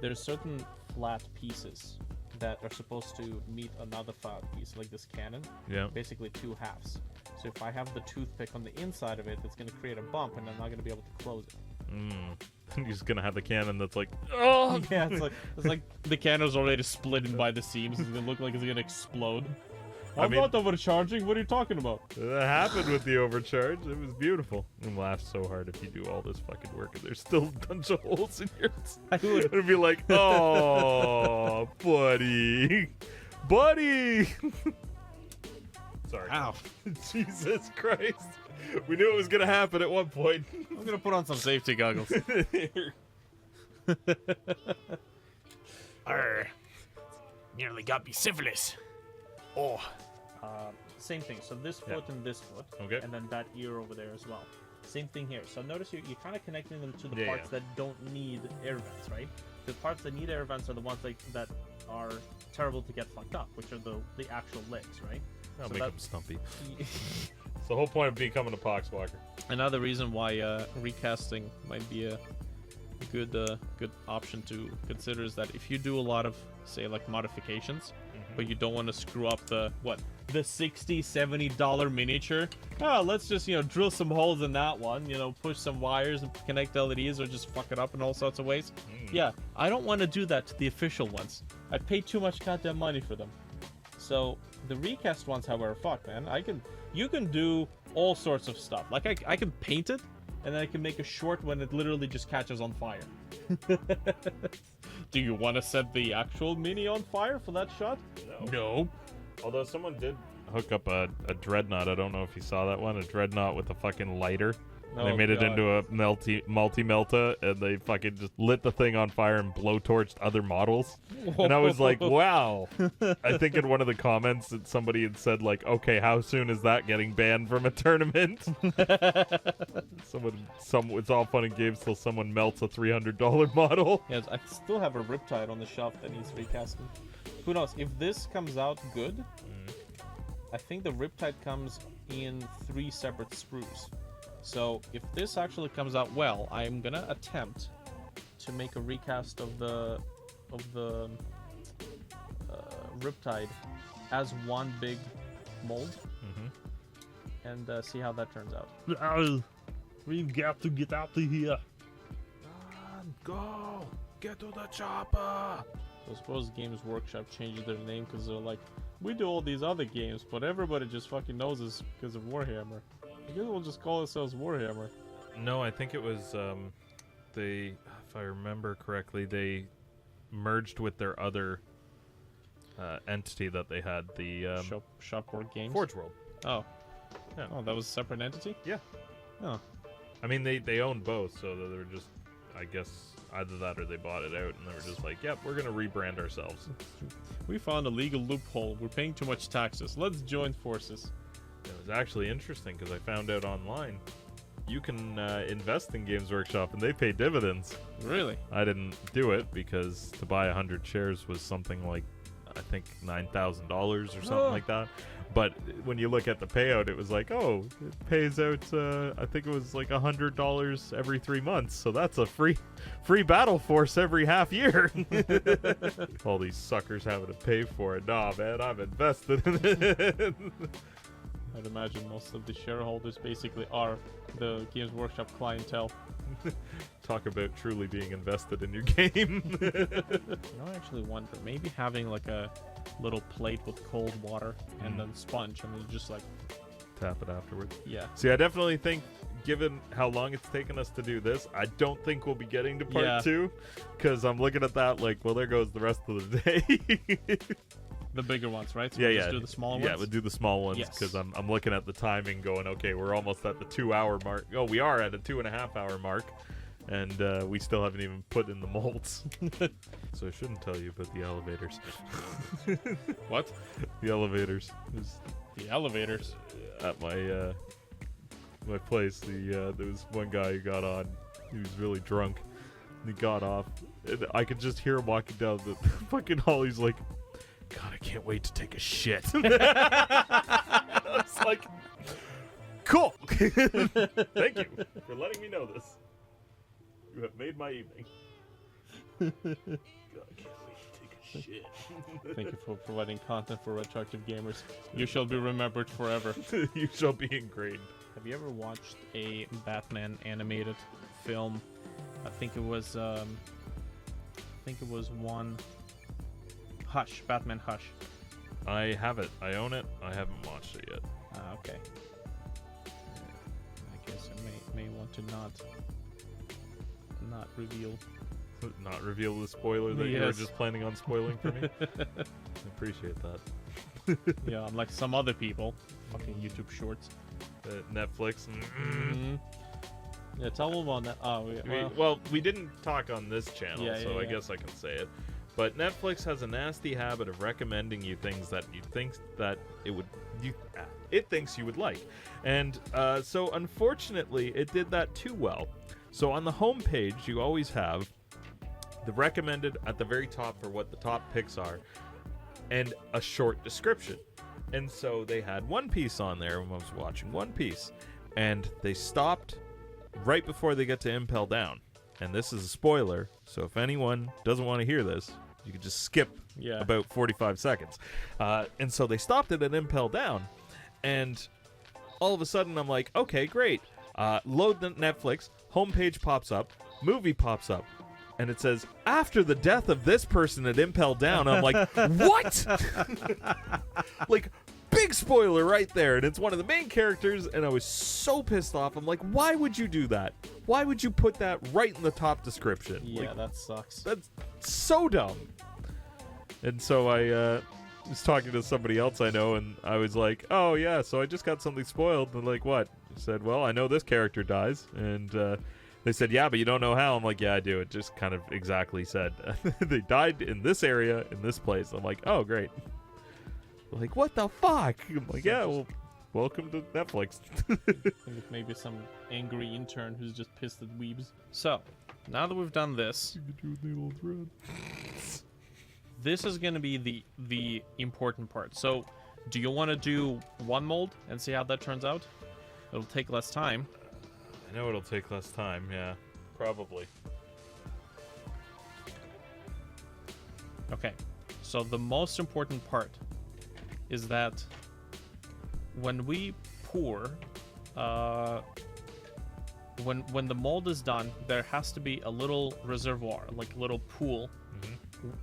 There's certain flat pieces that are supposed to meet another flat piece, like this cannon. Yeah. Basically 2 halves. So if I have the toothpick on the inside of it, it's going to create a bump, and I'm not going to be able to close it. You're just gonna have the cannon that's like, oh Yeah, it's like the cannon's already split by the seams. It's gonna look like it's gonna explode. I'm not overcharging. What are you talking about? That happened with the overcharge. It was beautiful. And laugh so hard if you do all this fucking work and there's still a bunch of holes in yours. I would. It'd be like, oh, buddy. Sorry. Ow. Jesus Christ. We knew it was gonna happen at one point. I'm gonna put on some safety goggles. Arr. Nearly got me syphilis. Oh. Same thing. So this foot and this foot. Okay. And then that ear over there as well. Same thing here. So notice you're kind of connecting them to the Yeah, parts that don't need air vents, right? The parts that need air vents are the ones that are terrible to get fucked up, which are the actual legs, right? I'll So make that- them stumpy. It's the whole point of becoming a poxwalker. Another reason why recasting might be a good option to consider is that if you do a lot of, say, like modifications, but you don't want to screw up the $60-$70 miniature, let's just drill some holes in that one, push some wires and connect LEDs, or just fuck it up in all sorts of ways. Yeah, I don't want to do that to the official ones. I pay too much goddamn money for them. So the recast ones, however, fuck, man, you can do all sorts of stuff. Like I can paint it, and then I can make a short when it literally just catches on fire. Do you want to set the actual mini on fire for that shot? No. Although someone did hook up a dreadnought. I don't know if you saw that one. A dreadnought with a fucking lighter. And they made it into a multi-melta, and they fucking just lit the thing on fire and blowtorched other models. And I was like, wow. I think in one of the comments that somebody had said, like, okay, how soon is that getting banned from a tournament? It's all fun and games till someone melts a $300 model. Yes, I still have a Riptide on the shelf that needs recasting. Who knows? If this comes out good, I think the Riptide comes in 3 separate sprues. So if this actually comes out well, I'm gonna attempt to make a recast of the Riptide as one big mold, and see how that turns out. We've got to get out of here. Go! Get to the chopper! So I suppose Games Workshop changed their name because they're like, we do all these other games, but everybody just fucking knows us because of Warhammer. I guess we'll just call ourselves Warhammer. No, I think it was they, if I remember correctly, they merged with their other entity that they had, the Shopboard Games. Forge World. Oh. Yeah. Oh, that was a separate entity? Yeah. Oh. I mean, they owned both, so they were just, I guess, either that or they bought it out, and they were just like, yep, we're gonna rebrand ourselves. We found a legal loophole. We're paying too much taxes. Let's join forces. It was actually interesting because I found out online you can invest in Games Workshop and they pay dividends. Really? I didn't do it because to buy 100 shares was something like, I think, $9,000 or something like that. But when you look at the payout, it was like, oh, it pays out, I think it was like $100 every 3 months. So that's a free battle force every half year. All these suckers having to pay for it. Nah, man, I'm invested in it. I'd imagine most of the shareholders basically are the Games Workshop clientele. Talk about truly being invested in your game. I actually wonder, maybe having like a little plate with cold water and then sponge, and then just like tap it afterwards. Yeah. See, I definitely think, given how long it's taken us to do this, I don't think we'll be getting to part 2, because I'm looking at that like, well, there goes the rest of the day. The bigger ones, right? So yeah, we'll yeah. Just do the smaller ones? Yeah, we'll do the small ones, because I'm looking at the timing going, okay, we're almost at the 2-hour mark. Oh, we are at a 2.5-hour mark, and we still haven't even put in the molds. So I shouldn't tell you about the elevators. What? The elevators. The elevators? At my my place, there was one guy who got on. He was really drunk. And he got off. And I could just hear him walking down the fucking hall. He's like, God, I can't wait to take a shit. I was like, cool. Thank you for letting me know this. You have made my evening. God, I can't wait to take a shit. Thank you for providing content for retroactive gamers. You shall be remembered forever. You shall be ingrained. Have you ever watched a Batman animated film? I think it was one Hush, Batman Hush. I have it. I own it. I haven't watched it yet. Okay. I guess I may want to not reveal. Not reveal the spoiler that you were just planning on spoiling for me. I appreciate that. Yeah, unlike some other people, fucking YouTube Shorts. Netflix. Yeah, tell them on that. Oh, yeah. Well, we didn't talk on this channel, so I yeah. guess I can say it. But Netflix has a nasty habit of recommending you things that you think that it thinks you would like, and so unfortunately, it did that too well. So on the home page, you always have the recommended at the very top for what the top picks are, and a short description. And so they had One Piece on there when I was watching One Piece, and they stopped right before they get to Impel Down. And this is a spoiler, so if anyone doesn't want to hear this, you can just skip about 45 seconds. And so they stopped it at Impel Down, and all of a sudden I'm like, okay, great. Load the Netflix, homepage pops up, movie pops up, and it says, after the death of this person at Impel Down. I'm like, what? Like, big spoiler right there, and it's one of the main characters, and I was so pissed off. I'm like, why would you do that? Why would you put that right in the top description? Yeah, like, that sucks. That's so dumb. And so I was talking to somebody else I know, and I was like, oh yeah, so I just got something spoiled. And like, what? I said, well, I know this character dies, and they said, yeah, but you don't know how. I'm like, yeah, I do. It just kind of exactly said they died in this area, in this place. I'm like, oh, great. Like, what the fuck? I'm like, yeah, well, welcome to Netflix. I think maybe some angry intern who's just pissed at weebs. So, now that we've done this, this is going to be the important part. So, do you want to do one mold and see how that turns out? It'll take less time. I know it'll take less time, yeah. Probably. Okay, so the most important part is that when we pour, when the mold is done, there has to be a little reservoir, like a little pool,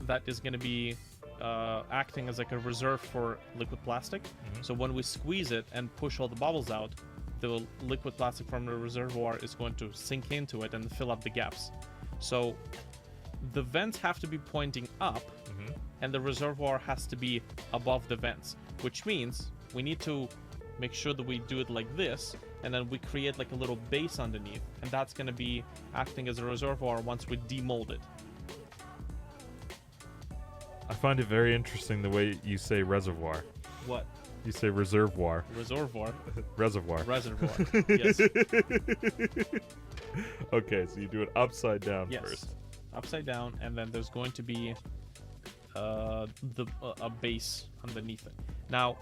that is going to be acting as like a reserve for liquid plastic. So when we squeeze it and push all the bubbles out, the liquid plastic from the reservoir is going to sink into it and fill up the gaps. So the vents have to be pointing up, and the reservoir has to be above the vents, which means we need to make sure that we do it like this, and then we create like a little base underneath, and that's going to be acting as a reservoir once we demold it. I find it very interesting the way you say reservoir. What? You say reservoir. Reservoir. Reservoir. Reservoir. Yes. Okay, so you do it upside down Yes. first. Upside down, and then there's going to be a base underneath it. Now,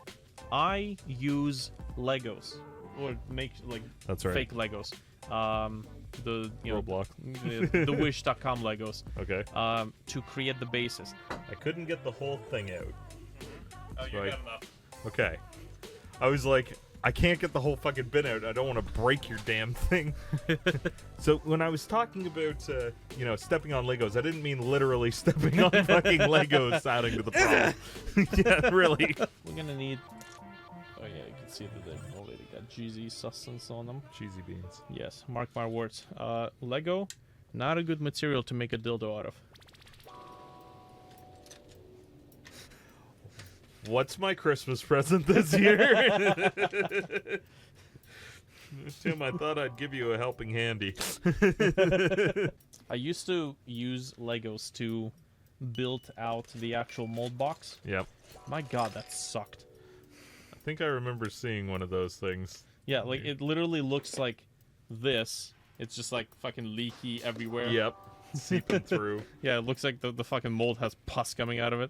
I use Legos, or make like That's right. fake Legos. The Roblox. the Wish.com Legos. Okay. To create the bases. I couldn't get the whole thing out. Oh, you Right. got enough. Okay. I was like, I can't get the whole fucking bin out. I don't want to break your damn thing. So when I was talking about, stepping on Legos, I didn't mean literally stepping on fucking Legos adding to the problem. Yeah, really. We're gonna need. Oh yeah, you can see that they've already got cheesy substance on them. Cheesy beans. Yes, mark my words. Lego, not a good material to make a dildo out of. What's my Christmas present this year? Tim, I thought I'd give you a helping handy. I used to use Legos to build out the actual mold box. Yep. My god, that sucked. I think I remember seeing one of those things. Yeah, like it literally looks like this. It's just like fucking leaky everywhere. Yep. Seeping through. Yeah, it looks like the fucking mold has pus coming out of it.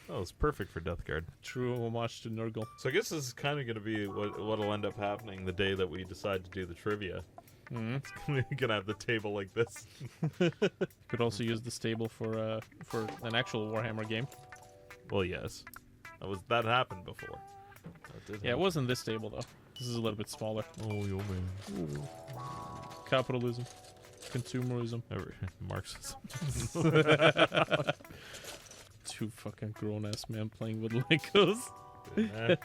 Oh, it's perfect for Death Guard. True homage to Nurgle. So I guess this is kind of going to be what'll end up happening the day that we decide to do the trivia. Mm-hmm. It's gonna have the table like this. Could also use this table for an actual Warhammer game. Well, yes, that happened before. That did Yeah, it wasn't this table though. This is a little bit smaller. Oh, yo man. Capitalism, consumerism. Marxism. Two fucking grown-ass men playing with Legos. I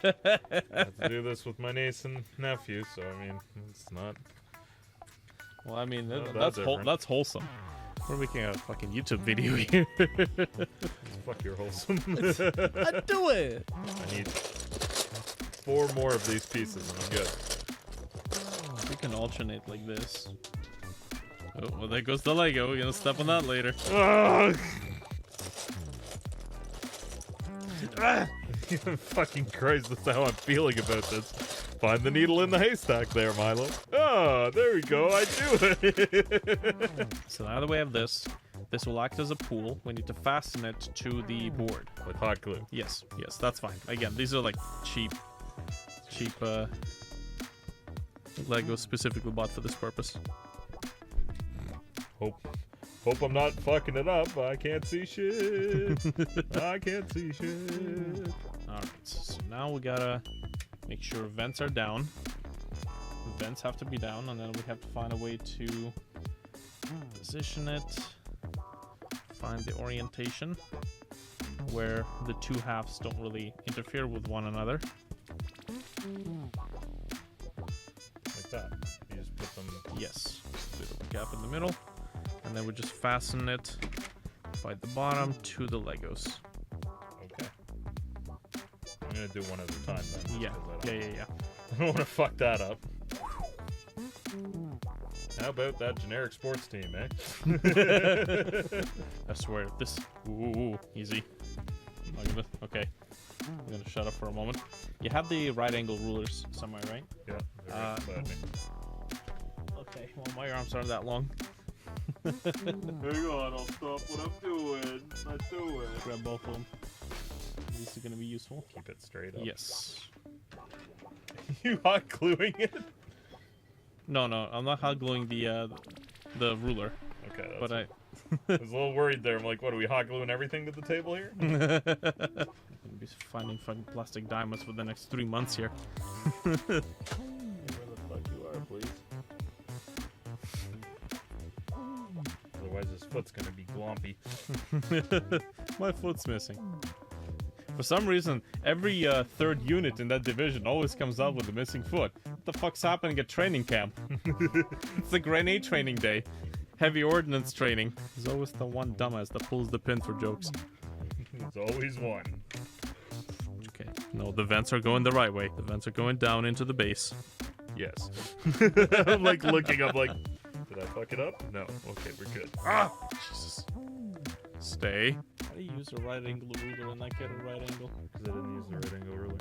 have to do this with my niece and nephew, so I mean, it's not. Well, I mean, Not that that's different. that's wholesome. We're making a fucking YouTube video here. Fuck your wholesome. I do it. I need 4 more of these pieces and I'm good. We can alternate like this. Oh, well, there goes the Lego. We're gonna step on that later. Fucking Christ, that's how I'm feeling about this. Find the needle in the haystack there, Milo. Oh, there we go. I do it. So now that we have this, this will act as a pool. We need to fasten it to the board. With hot glue. Yes, that's fine. Again, these are like cheap Legos specifically bought for this purpose. Hope I'm not fucking it up. I can't see shit. I can't see shit. Alright, so now we gotta make sure vents are down. Vents have to be down, and then we have to find a way to position it. Find the orientation where the two halves don't really interfere with one another. Like that. You just put them. Yes, little gap in the middle, and then we just fasten it by the bottom to the Legos. Okay. I'm gonna do one at a time then. Yeah, 'cause yeah. I don't want to fuck that up. How about that generic sports team, eh? I swear, this. Ooh, easy. I'm not gonna. Okay. I'm gonna shut up for a moment. You have the right angle rulers somewhere, right? Yeah. they're right beside me. Okay. Well, my arms aren't that long. Hang on, I'll stop what I'm doing. Let's do it. Grab both of them. These are gonna be useful. Keep it straight up. Yes. You hot gluing it? No, I'm not hot gluing the ruler, Okay. but I. I was a little worried there. I'm like, what, are we hot gluing everything to the table here? I'm gonna be finding fucking plastic diamonds for the next 3 months here. Where the fuck you are, please? Otherwise, his foot's gonna be glompy. My foot's missing. For some reason, every third unit in that division always comes out with a missing foot. What the fuck's happening at training camp? It's the grenade training day. Heavy ordnance training. There's always the one dumbass that pulls the pin for jokes. There's always one. Okay. No, the vents are going the right way. The vents are going down into the base. Yes. I'm like looking up like, did I fuck it up? No. Okay, we're good. Ah! Jesus. Stay. How do you use a right angle ruler and not get a right angle? Because I didn't use the right angle ruler.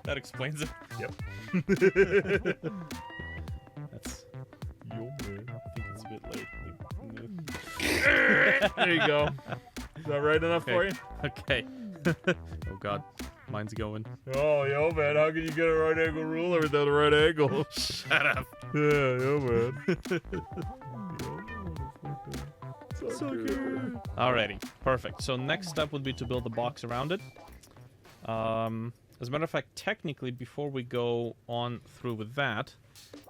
That explains it. Yep. That's... Yo, man. I think it's a bit late. There you go. Is that right enough for you? Okay. Oh god. Mine's going. Oh, yo, man. How can you get a right angle ruler without a right angle? Shut up. Yeah, yo, man. Sucker. Alrighty. Perfect. So next step would be to build a box around it. As a matter of fact, technically, before we go on through with that,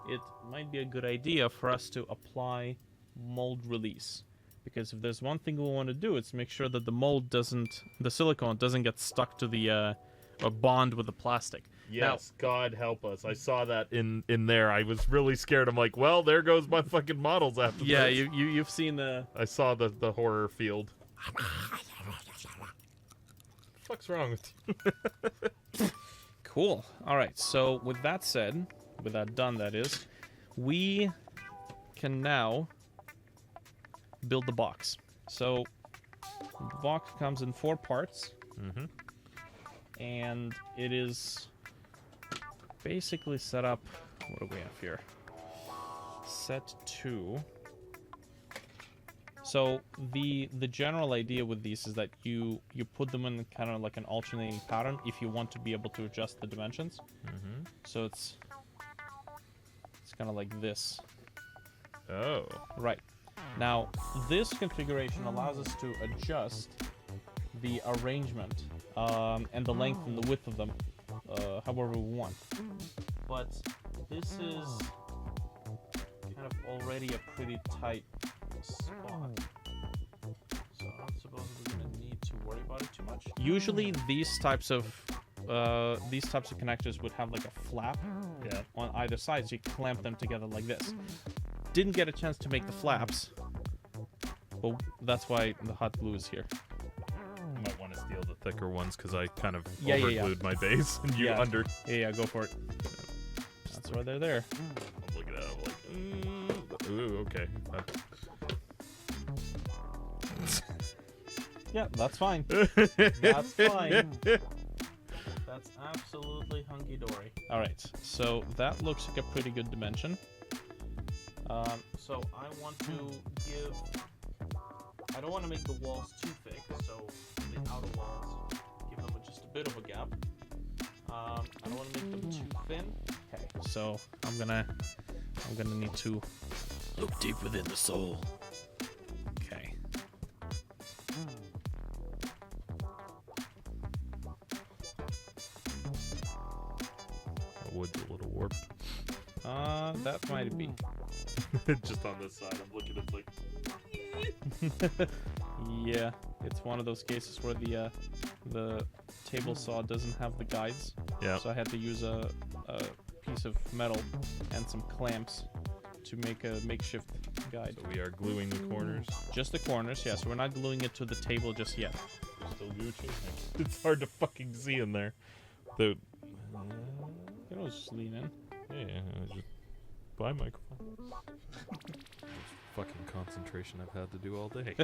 it might be a good idea for us to apply mold release. Because if there's one thing we want to do, it's make sure that the mold doesn't, the silicone doesn't get stuck to the, or bond with the plastic. Yes, God help us. I saw that in there. I was really scared. I'm like, well, there goes my fucking models after Yeah, this. you've seen the... I saw the horror field. What the fuck's wrong with you? Cool. Alright, so with that said, with that done that is, we can now build the box. So, the box comes in 4 parts. Mm-hmm. And it is basically set up... What do we have here? Set 2. So the general idea with these is that you put them in kind of like an alternating pattern if you want to be able to adjust the dimensions. Mm-hmm. So it's kind of like this. Oh. Right. Now, this configuration allows us to adjust the arrangement and the length and the width of them however we want. But this is kind of already a pretty tight spot. So I don't suppose we're going to need to worry about it too much. Usually these types of connectors would have like a flap on either side, so you clamp them together like this. Didn't get a chance to make the flaps, but that's why the hot glue is here. You might want to steal the thicker ones because I kind of Yeah, overglued my base and you under. Yeah, go for it. That's why they're there. I'm looking at it like, ooh, okay. Yeah, that's fine. That's fine. That's absolutely hunky-dory. Alright, so that looks like a pretty good dimension. So I want to give... I don't want to make the walls too thick, so the outer walls, give them just a bit of a gap. I don't want to make them too thin. Okay, so I'm gonna need to Look deep within the soul. Okay. The wood's a little warped. That might be. Just on this side, I'm looking at like. Yeah, it's one of those cases where the table saw doesn't have the guides. Yeah. So I had to use a piece of metal and some clamps to make a makeshift guide. So we are gluing the corners. Just the corners, yeah. So we're not gluing it to the table just yet. Still Gucci. It's hard to fucking see in there. The. You know, just lean in. Yeah, just buy microphone. Fucking concentration I've had to do all day.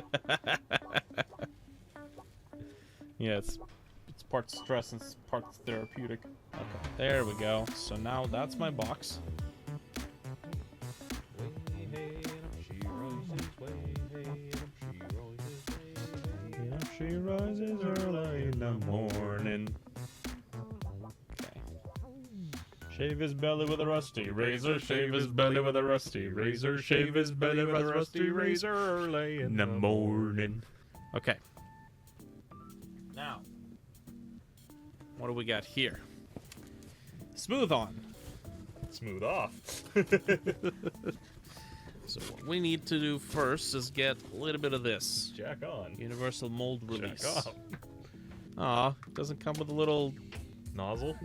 Yeah, it's part stress and it's part therapeutic. Okay, there we go. So now that's my box. She rises early in the morning. Okay. Shave his belly with a rusty razor. Shave his belly with a rusty razor. Shave his belly with a rusty razor early in the morning. Okay. Now, what do we got here? Smooth on. Smooth off. So what we need to do first is get a little bit of this Jack on. universal mold release. Jack off. Aw, doesn't come with a little. Nozzle?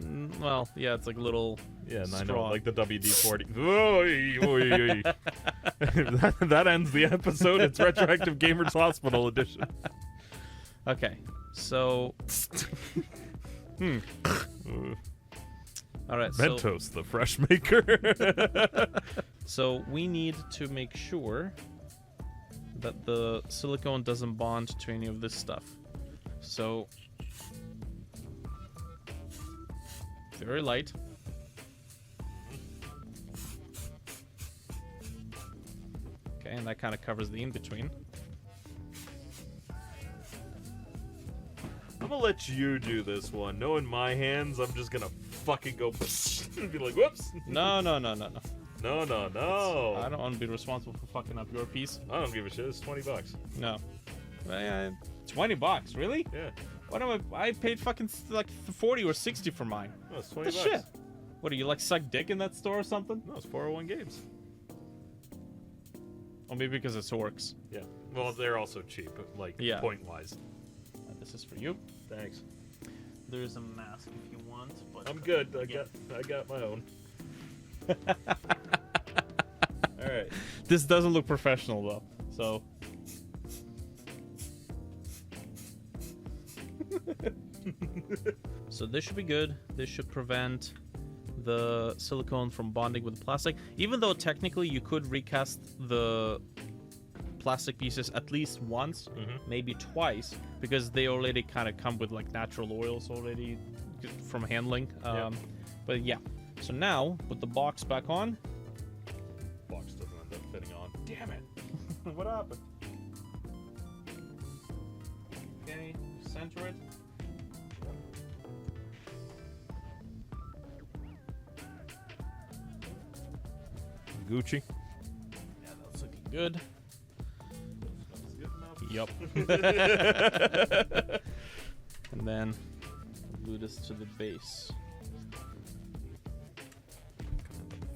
Well, yeah, it's like a little. Yeah, and I know, straw. like the WD-40. Oy, oy, oy. that ends the episode. It's Retroactive Gamers Hospital edition. Okay, so. All right, so. Mentos, the fresh maker. So we need to make sure that the silicone doesn't bond to any of this stuff. So very light. Okay, and that kind of covers the in-between. I'm gonna let you do this one. Knowing my hands, I'm just gonna fucking go and be like, whoops. No. No. I don't want to be responsible for fucking up your piece. I don't give a shit. It's $20. No. $20, really? Yeah. What am I paid fucking like 40 or 60 for mine. No, it's $20. What the shit? What, do you like suck dick in that store or something? No, it's 401 Games. Or maybe because it's orcs. Yeah. Well, they're also cheap, like Yeah. point-wise. This is for you. Thanks. There's a mask if you want, but I'm good. I got my own. All right. this doesn't look professional though. So so this should be good. This should prevent the silicone from bonding with the plastic. Even though technically you could recast the plastic pieces at least once, maybe twice, because they already kind of come with like natural oils already from handling. But yeah. So now put the box back on. Box doesn't end up fitting on. Damn it! What happened? Okay, center it. Gucci. Yeah, that's looking good. Yup. And then glue this to the base.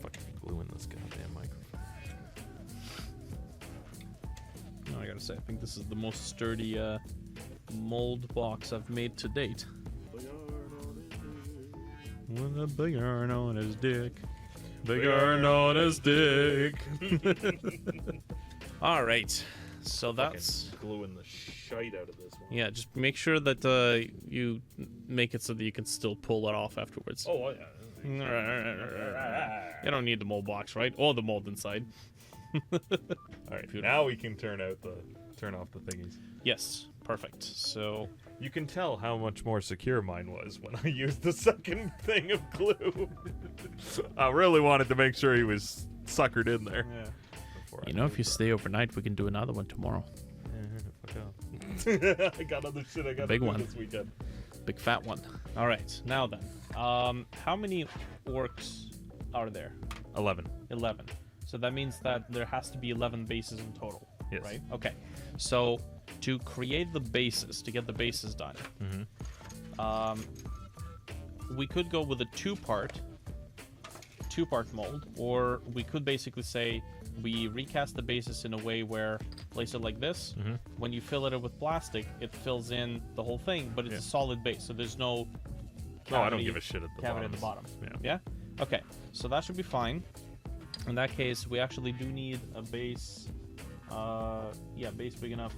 Fucking gluing this goddamn microphone. No, I gotta say, I think this is the most sturdy mold box I've made to date. With a big iron on his dick. Big iron on his dick. All right. So that's gluing the shite out of this one. yeah. Just make sure that you make it so that you can still pull it off afterwards. Oh yeah. You don't need the mold box, right? Or the mold inside. All right. Now we can turn off the thingies. Yes, perfect. So You can tell how much more secure mine was when I used the second thing of glue. I really wanted to make sure he was suckered in there. yeah. before You know, if you stay overnight, we can do another one tomorrow. I got other shit I got Big to do one. this weekend. Big fat one. All right, now then. How many orcs are there? 11. 11. So that means that there has to be 11 bases in total, Yes. right? Okay. So to create the bases, to get the bases done, we could go with a two-part mold, or we could basically say we recast the bases in a way where place it like this. When you fill it up with plastic, it fills in the whole thing, but it's a solid base, so there's no No, I don't cavity- give a shit at the cavity bottom. at the bottom. Yeah. Yeah? Okay, so that should be fine. In that case, we actually do need a base. Base big enough.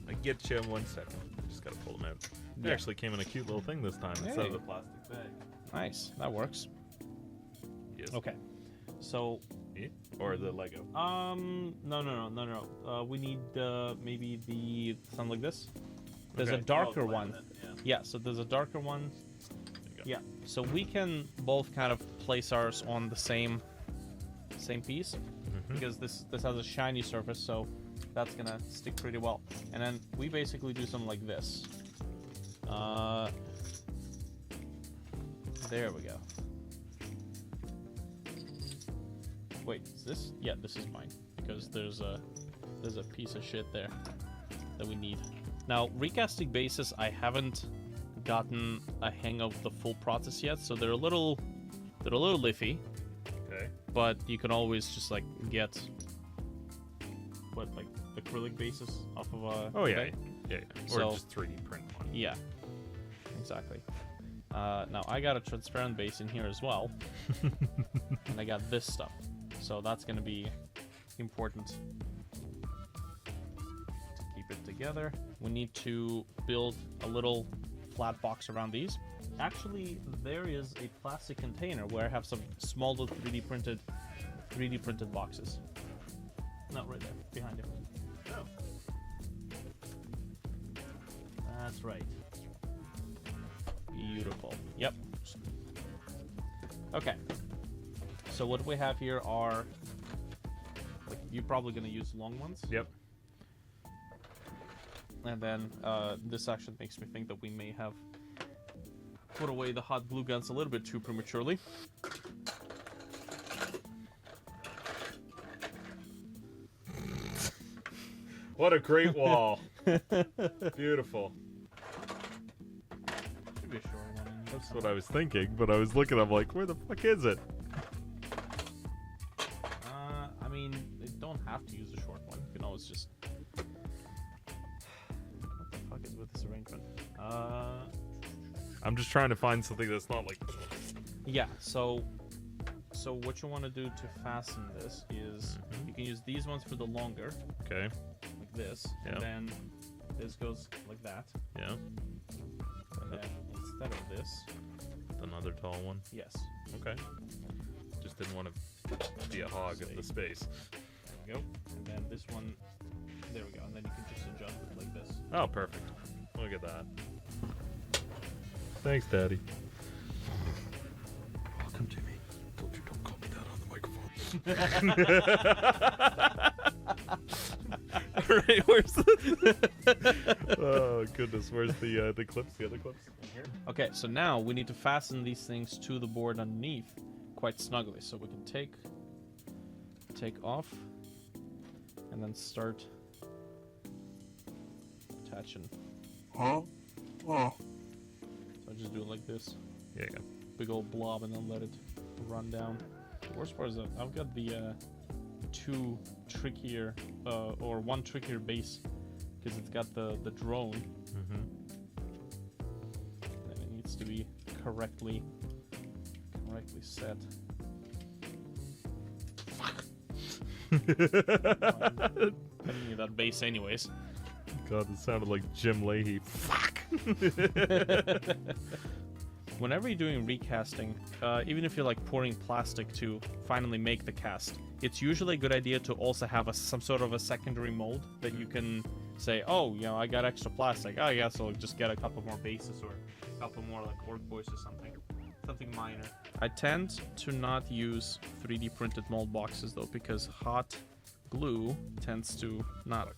I get you in 1 second. Just gotta pull them out. They Yeah. actually came in a cute little thing this time instead of the plastic bag. Nice, that works. Yes. Okay, so Yeah. Or the Lego. no. We need maybe the something like this. There's a Okay. darker one. Yeah, so there's a darker one. There you go. Yeah, so we can both kind of place ours on the same piece because this has a shiny surface, so that's gonna stick pretty well. And then we basically do something like this. There we go. Wait, is this? Yeah, this is mine because there's a piece of shit there that we need. Now, recasting bases, I haven't gotten a hang of the full process yet, so they're a little iffy. Okay. But you can always just like get like acrylic bases off of a Oh yeah. bag. Yeah, So- or just 3D print one. Yeah, exactly. Now I got a transparent base in here as well, and I got this stuff, so that's gonna be important to keep it together. We need to build a little flat box around these. Actually, there is a plastic container where I have some small little 3D printed boxes. No, right there, behind you. Oh. That's right. Beautiful. Yep. Okay. So what we have here are, like, you're probably gonna use long ones. Yep. And then this actually makes me think that we may have put away the hot glue guns a little bit too prematurely. What a great wall. Beautiful. Should be a short one. in here That's what I was thinking, but I was looking, I'm like, where the fuck is it? I mean, they don't have to use a short one. You can always just. What the fuck is with this arrangement? I'm just trying to find something that's not like. Yeah. So what you want to do to fasten this is you can use these ones for the longer, Okay. like this, Yeah. and then this goes like that, Yeah. and then instead of this, Another tall one. yes, Okay. Just didn't want to be a hog of the space. there we go, and then this one, there we go, and then you can just adjust it like this. Oh, perfect. Look at that. Thanks, Daddy. Welcome to me. Told you don't call me that on the microphone. Alright, where's the... Oh, goodness. Where's the clips? The other clips? Here. Okay, so now we need to fasten these things to the board underneath quite snugly, so we can take off and then start attaching. So I just do it like this, Yeah, yeah. big old blob, and then let it run down. The worst part is that I've got the one trickier base because it's got the drone, Mm-hmm. and it needs to be correctly set. Putting me that base anyways. God, it sounded like Jim Leahy. Fuck! Whenever you're doing recasting, even if you're like pouring plastic to finally make the cast, it's usually a good idea to also have some sort of a secondary mold that you can say, oh, you know, I got extra plastic. Oh, I guess I'll just get a couple more bases or a couple more like orc boys or something minor. I tend to not use 3D printed mold boxes though, because hot glue tends to not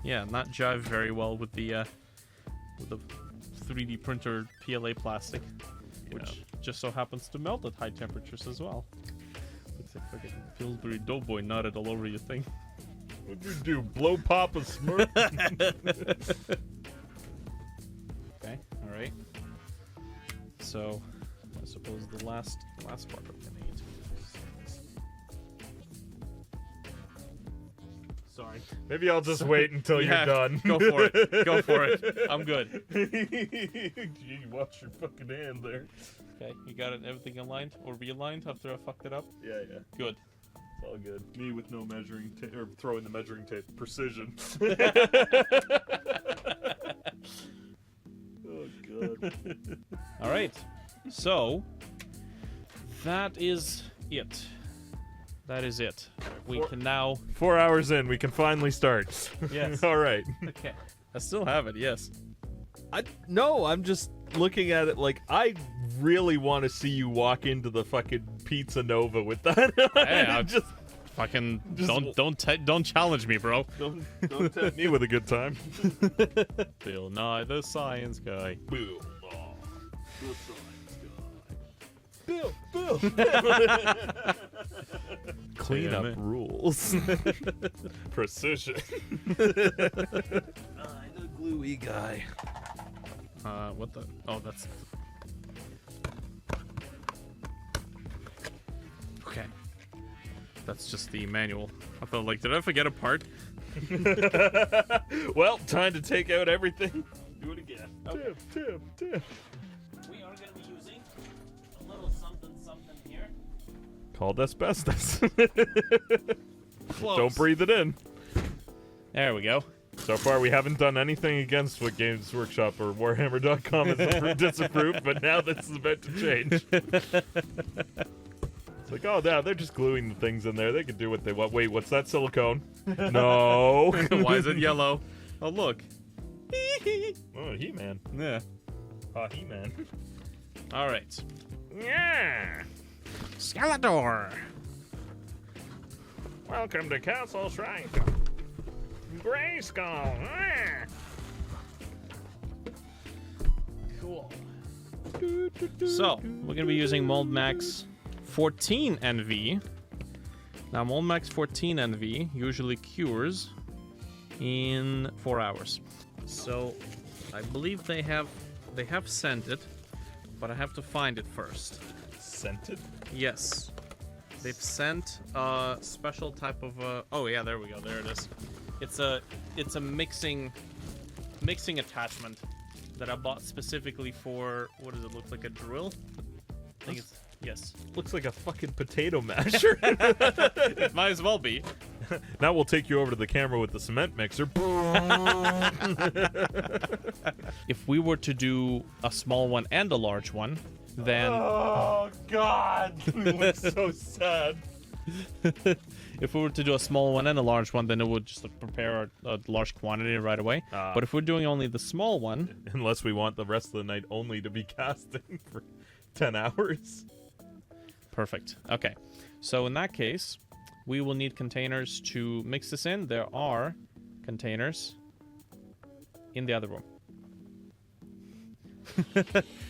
jive very well with the 3D printer PLA plastic, which just so happens to melt at high temperatures as well. Looks like fucking Pillsbury Doughboy knotted all over your thing. What'd you do? Blow Papa Smurf? Okay, alright. So, I suppose the last part we're gonna need. Sorry. Maybe I'll just wait until Yeah, you're done. Go for it. Go for it. I'm good. You watch your fucking hand there. Okay, you got it. Everything aligned or realigned after I fucked it up? Yeah. Good. It's all good. Me with no measuring tape, or throwing the measuring tape. Precision. Oh, God. Alright. So, that is it. That is it. We can now... 4 hours in, we can finally start. Yes. All right. Okay. I still have it, yes. No, I'm just looking at it like I really want to see you walk into the fucking Pizza Nova with that. Hey, I'm just fucking... Just- Don't challenge me, bro. don't tempt me with a good time. Bill Nye, the science guy. Bill. Bill. Clean up Damn it. rules. Precision. I'm the gluey guy. What the... Oh, that's... Okay. That's just the manual. I felt like, did I forget a part? Well, time to take out everything. Do it again. Okay. Tip. We are going to be using a little something here. Called asbestos. Close. Don't breathe it in. There we go. So far, we haven't done anything against what Games Workshop or Warhammer.com has disapproved, but now this is about to change. It's like, oh, yeah, they're just gluing the things in there. They can do what they want. Wait, what's that silicone? No. Why is it yellow? Oh, look. Oh, He-Man. Yeah. Oh, He-Man. All right. Yeah. Skeletor. Welcome to Castle Shrine. Grayskull. Ah. Cool. So, we're going to be using Mold Max 14 NV. Now, Mold Max 14 NV usually cures in 4 hours. So, I believe they have sent it, but I have to find it first. Scented? Yes. They've sent a special type of oh yeah, there we go. There it is. It's a mixing attachment that I bought specifically for, what does it look like, a drill? I think it's, yes. Looks like a fucking potato masher. It might as well be. Now we'll take you over to the camera with the cement mixer. If we were to do a small one and a large one, then Oh, God. It looks so sad. if we were to do a small one and a large one, then it would just prepare a large quantity right away. But if we're doing only the small one, Unless we want the rest of the night only to be casting for 10 hours. perfect. Okay, so in that case, we will need containers to mix this in. There are containers in the other room.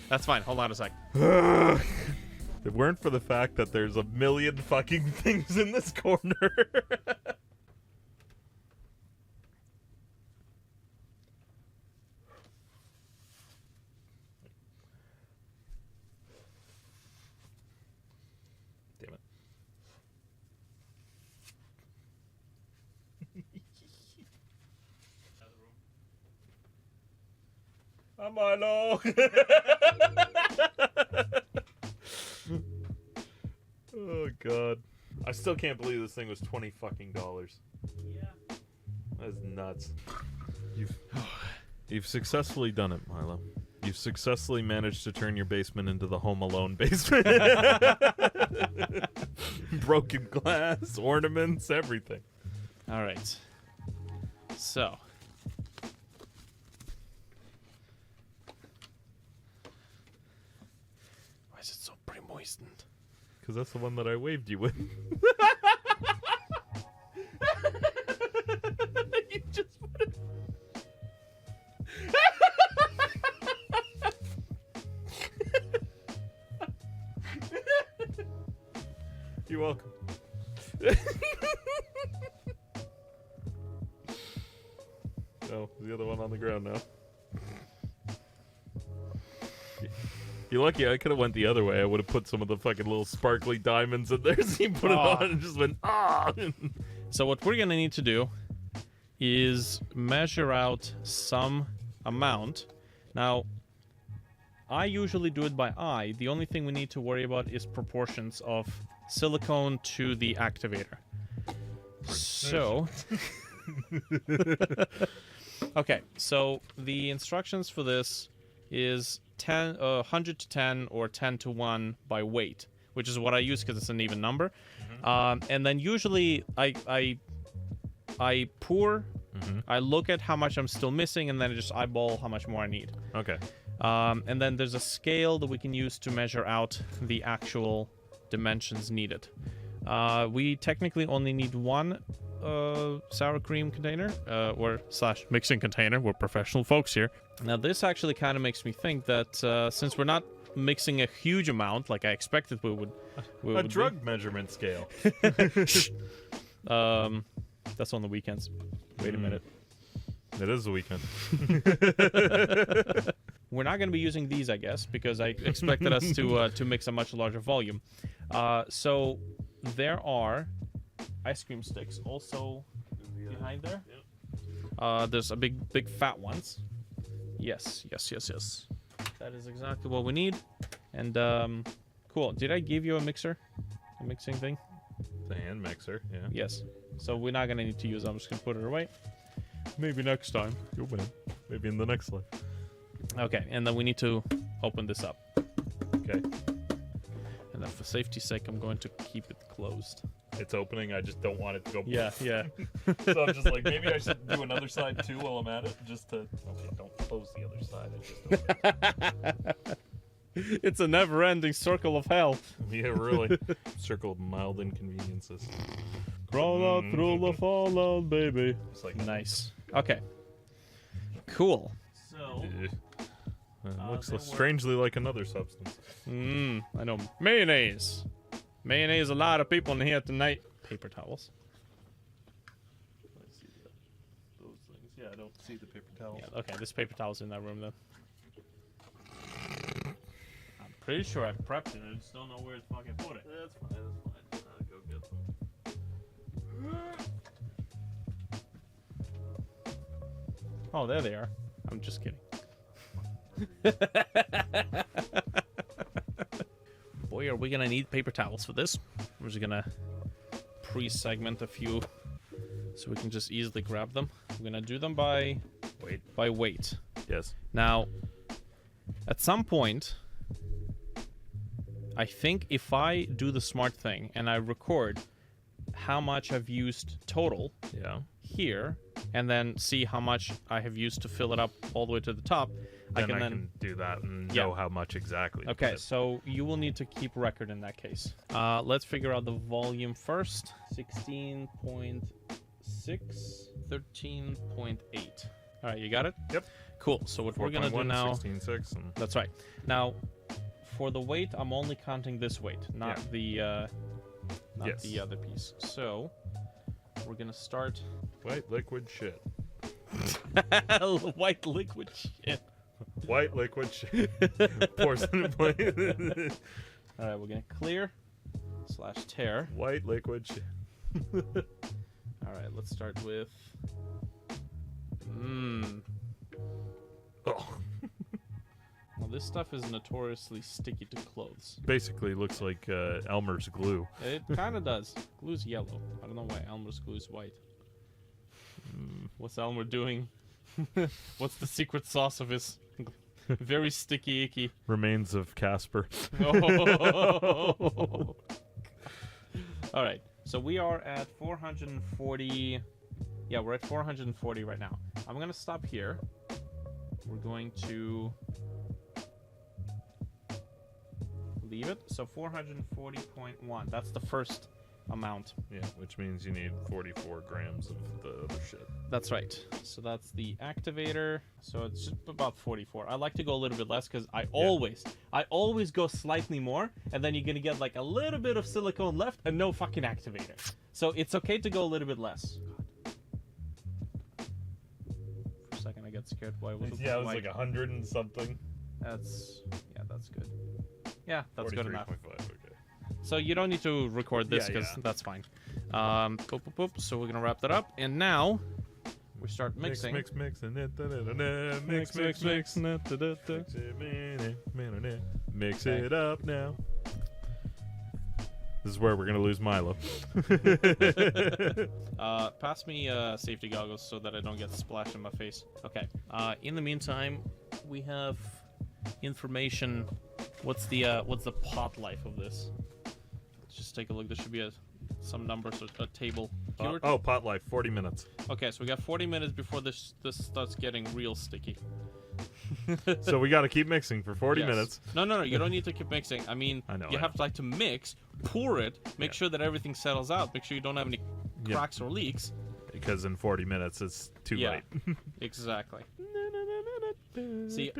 That's fine. Hold on a sec. If it weren't for the fact that there's a million fucking things in this corner. Damn it. Milo. Oh God. I still can't believe this thing was $20 fucking. Yeah. That's nuts. You've successfully done it, Milo. You've successfully managed to turn your basement into the Home Alone basement. Broken glass, ornaments, everything. All right. So. Why is it so pre-moistened? Because that's the one that I waved you with. You just put it. You're welcome. Oh, the other one on the ground now. You're lucky I could have went the other way. I would have put some of the fucking little sparkly diamonds in there, so you put it on and just went, ah! So what we're gonna need to do is measure out some amount. Now, I usually do it by eye. The only thing we need to worry about is proportions of silicone to the activator. So, okay, so the instructions for this is 100 to 10 or 10 to 1 by weight, which is what I use because it's an even number. And then usually I pour, I look at how much I'm still missing, and then I just eyeball how much more I need. Okay. And then there's a scale that we can use to measure out the actual dimensions needed. We technically only need one sour cream container, or / mixing container. We're professional folks here. Now this actually kind of makes me think that since we're not mixing a huge amount like I expected we would A drug measurement scale. That's on the weekends. Wait a minute. It is the weekend. We're not going to be using these, I guess, because I expected us to mix a much larger volume. So there are ice cream sticks also behind there. Yep. There's a big fat ones. Yes. That is exactly what we need. And cool. Did I give you a mixer? A mixing thing? The hand mixer, yeah. Yes. So we're not gonna need to use it. I'm just gonna put it away. Maybe next time. You'll win. Maybe in the next life. Okay, and then we need to open this up. Okay. And then for safety's sake, I'm going to keep it closed. It's opening. I just don't want it to go. Yeah. So I'm just like, maybe I should do another side too while I'm at it, just to. Okay, don't close the other side. It's a never-ending circle of hell. Yeah, really. Circle of mild inconveniences. Crawl out through the fallout, baby. It's like Nice. Okay. Cool. So, looks there were- strangely like another substance. I know. Mayonnaise. Mayonnaise, a lot of people in here tonight. Paper towels. I see those things. Yeah, I don't see the paper towels. Yeah, okay, this paper towel's in that room then. I'm pretty sure I prepped it. I just don't know where to fucking put it. That's fine. I'll go get them. Oh, there they are. I'm just kidding. Boy, are we gonna need paper towels for this. We're just gonna pre-segment a few so we can just easily grab them. We're gonna do them by weight. Yes. Now, at some point, I think if I do the smart thing and I record how much I've used total Yeah. here, and then see how much I have used to fill it up all the way to the top, Then I can do that and Yeah. know how much exactly. to Okay, put. so you will need to keep record in that case. Let's figure out the volume first. 16.6, 13.8. All right, you got it? Yep. Cool. So what we're going to do 4.1, now... 16.6, and That's right. Now, for the weight, I'm only counting this weight, not Yeah. the Yes. other piece. So we're going to start... white liquid shit. White liquid shit. White liquid shit. Porcelain plate. All right, we're going to clear/tear. White liquid shit. All right, let's start with... Oh. Well, this stuff is notoriously sticky to clothes. Basically looks like Elmer's glue. It kind of does. Glue's yellow. I don't know why Elmer's glue is white. What's Elmer doing? What's the secret sauce of his very sticky icky? Remains of Casper. Oh. All right. So we are at 440. Yeah, we're at 440 right now. I'm going to stop here. We're going to leave it. So 440.1. That's the first amount. Yeah, which means you need 44 grams of the other shit. That's right. So that's the activator. So it's just about 44. I like to go a little bit less because I always go slightly more, and then you're gonna get like a little bit of silicone left and no fucking activator. So it's okay to go a little bit less. For a second, I got scared. Why was it? Yeah, it was like 100 and something. That's good. Yeah, that's good enough. 43.5, okay. So you don't need to record this Yeah, because yeah. that's fine. Boop, boop, boop. So we're gonna wrap that up, and now we start mixing. Mix, and it, mix, mix. Mix it up now. This is where we're gonna lose Milo. Pass me safety goggles so that I don't get splashed in my face. Okay. In the meantime, we have information. What's the pot life of this? Let's just take a look. There should be some numbers, a table. Oh, pot life, 40 minutes. Okay, so we got 40 minutes before this starts getting real sticky. So we gotta keep mixing for 40 Yes. minutes. No. You don't need to keep mixing. I mean, I know, you I have to like to mix, pour it, make Yeah. sure that everything settles out, make sure you don't have any Yeah. cracks or leaks. Because in 40 minutes it's too Yeah. late. Exactly. See,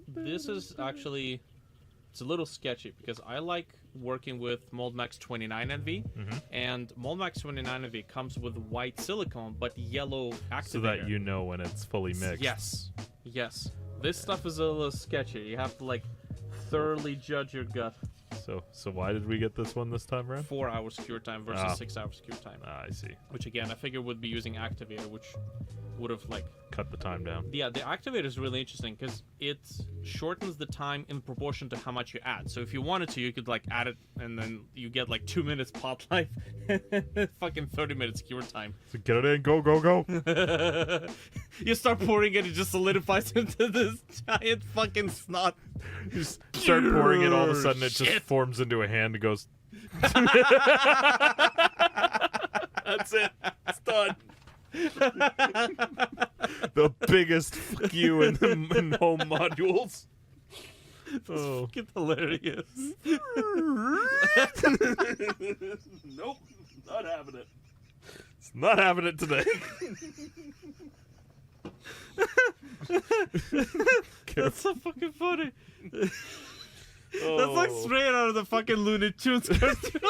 this is actually, it's a little sketchy because I like working with Moldmax 29NV, and Moldmax 29NV comes with white silicone but yellow activator. So that you know when it's fully mixed. Yes. This stuff is a little sketchy. You have to like thoroughly judge your gut. So why did we get this one this time around? 4 hours cure time versus Ah. 6 hours cure time. I see. Which again, I figured would be using activator, which would have like Cut the time down. yeah, the activator is really interesting because it shortens the time in proportion to how much you add. So if you wanted to, you could like add it, and then you get like 2 minutes pot life, fucking 30 minutes cure time. So get it in, go, go, go. You start pouring it, it just solidifies into this giant fucking snot. You just start pouring it, all of a sudden it just forms into a hand and goes. That's it. It's done. The biggest fuck you in home modules. Oh. Fucking hilarious. Nope. Not having it. It's not having it today. That's so fucking funny. Oh. That's like straight out of the fucking Looney Tunes cartoon.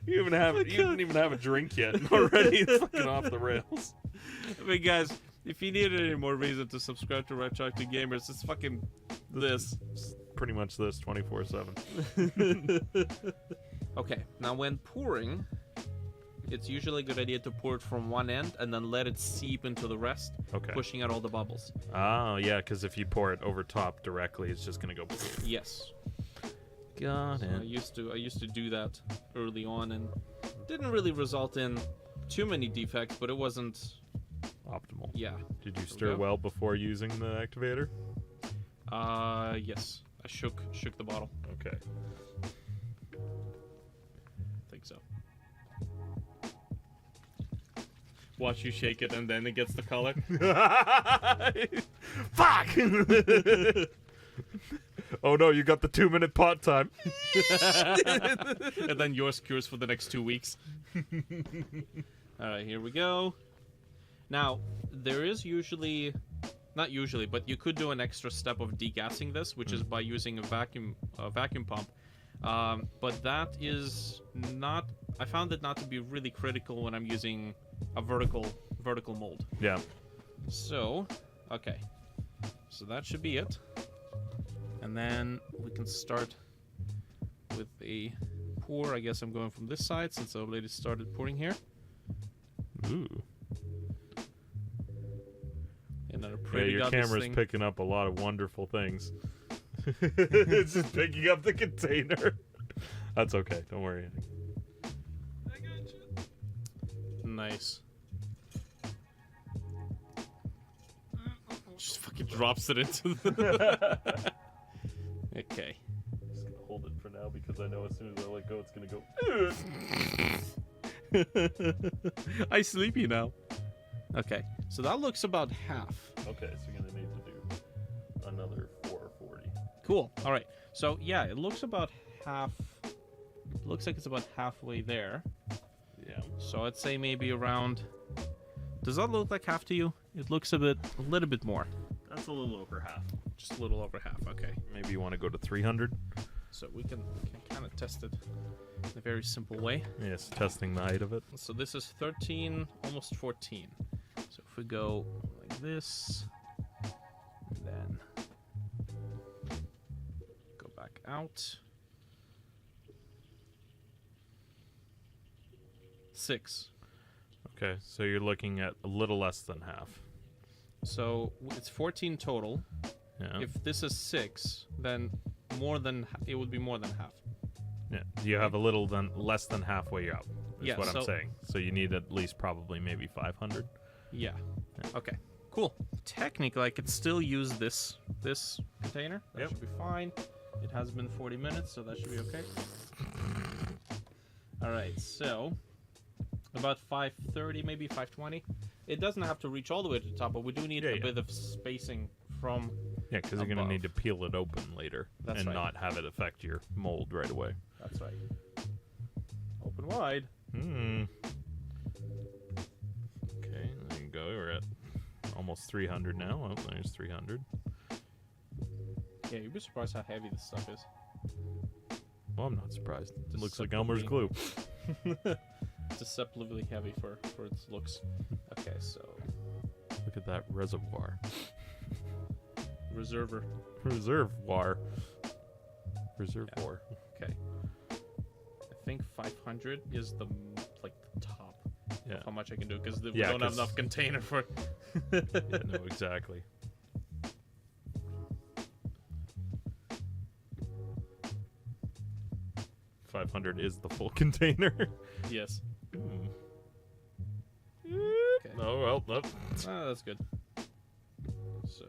You didn't even have a drink yet, and already it's fucking off the rails. I mean, guys, if you needed any more reason to subscribe to Retroactive Gamers, it's fucking this. Pretty much this 24/7. Okay, now when pouring, it's usually a good idea to pour it from one end and then let it seep into the rest, Okay. pushing out all the bubbles. Oh yeah, because if you pour it over top directly, it's just gonna go. Yes. Got So I used to do that early on, and didn't really result in too many defects, but it wasn't. Optimal. Yeah. Did you we stir go. well before using the activator? Yes. I shook the bottle. Okay. I think so. Watch you shake it, and then it gets the color. Fuck! Oh no, you got the 2-minute pot time. And then yours cures for the next 2 weeks. Alright, here we go. Now, there is usually... Not usually, but you could do an extra step of degassing this, which is by using a vacuum pump. But that is not... I found it not to be really critical when I'm using a vertical mold. Yeah. So, okay. So that should be it. And then we can start with a pour. I guess I'm going from this side since I already started pouring here. Ooh. And then a Yeah, pretty your obvious camera's thing. picking up a lot of wonderful things. It's just picking up the container. That's okay. Don't worry. Nice. Just fucking drops it into the... Okay. Just gonna hold it for now because I know as soon as I let go, it's gonna go. I sleepy now. Okay, so that looks about half. Okay, so you're gonna need to do another 440. Cool. All right. So yeah, it looks about half. Looks like it's about halfway there. Yeah. So I'd say maybe around. Does that look like half to you? It looks a little bit more. That's a little over half. Just a little over half. Okay. Maybe you want to go to 300. So we can kind of test it in a very simple way. Yes, testing the height of it. So this is 13, almost 14. So if we go like this, and then go back out. 6. Okay, so you're looking at a little less than half. So it's 14 total. Yeah. If this is 6, then it would be more than half. Yeah. You have a little less than halfway up. Is Yeah, what I'm so- saying. So you need at least probably maybe 500. Yeah. Okay. Cool. Technically, I could still use this container. That Yep. should be fine. It has been 40 minutes, so that should be okay. All right. So about 5:30, maybe 5:20. It doesn't have to reach all the way to the top, but we do need Yeah, a yeah. bit of spacing from. Yeah, because you're going to Above. need to peel it open later That's and right. not have it affect your mold right away. That's right. Open wide. Hmm. Okay, there you go. We're at almost 300 now. Oh, there's 300. Yeah, you'd be surprised how heavy this stuff is. Well, I'm not surprised. It looks like Deceptively- Elmer's glue. Deceptively heavy for its looks. Okay, so Look at that reservoir. reserver. Reservoir. Reserve Yeah. 4. Okay. I think 500 is the top Yeah. of how much I can do because we Yeah, don't have 'cause- enough container for. Yeah, no, exactly. $500 is the full container. Yes. Okay. Oh, well, nope. Ah, that's good. So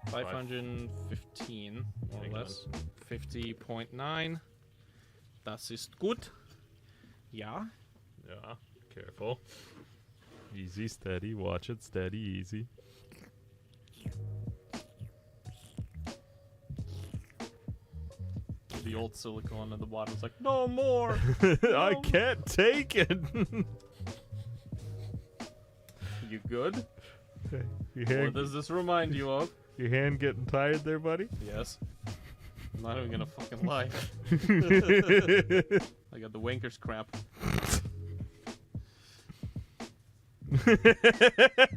515 more Hang or on. less. 50.9. Das ist gut. Ja. Yeah, careful. Easy, steady. Watch it, steady, easy. The old silicone at the bottom is like, no more. I can't take it. You good? your, What hand, does this remind you of? your hand getting tired there, buddy? Yes. I'm not even gonna fucking lie. I got the wanker's cramp.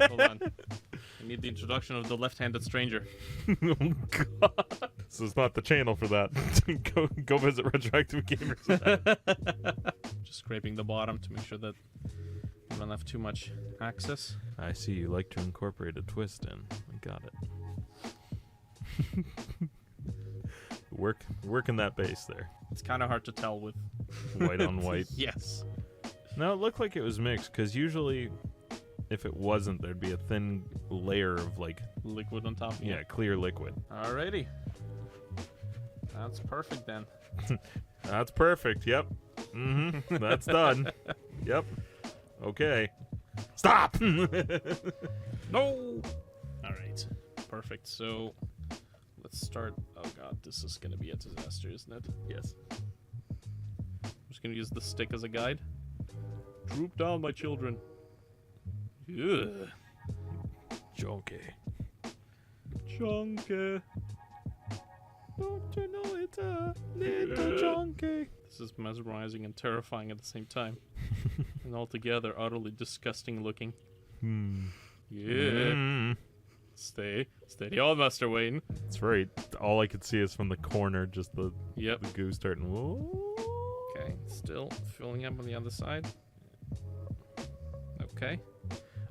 Hold on. I need the introduction of the left-handed stranger. Oh, God. This is not the channel for that. go visit Retroactive Gamers. Just scraping the bottom to make sure that I don't have too much access. I see you like to incorporate a twist in. I got it. Working that base there. It's kind of hard to tell with White on white. Yes. No, it looked like it was mixed, because usually if it wasn't, there'd be a thin layer of, like, Liquid on top. yeah, clear liquid. Alrighty. That's perfect then. That's perfect, yep. Mm-hmm, that's done. Yep. Okay. Stop! No! Alright. Perfect. So, let's start. Oh god, this is gonna be a disaster, isn't it? Yes. I'm just gonna use the stick as a guide. Droop down, my children. Ugh. Junky. Chunky. Don't you know it's a little junky? This is mesmerizing and terrifying at the same time. And altogether utterly disgusting looking. Yeah. Mm. Stay. Steady on, Master Wayne. That's right. All I could see is from the corner, just the Yep. goo starting. Whoa. Okay, still filling up on the other side. Okay.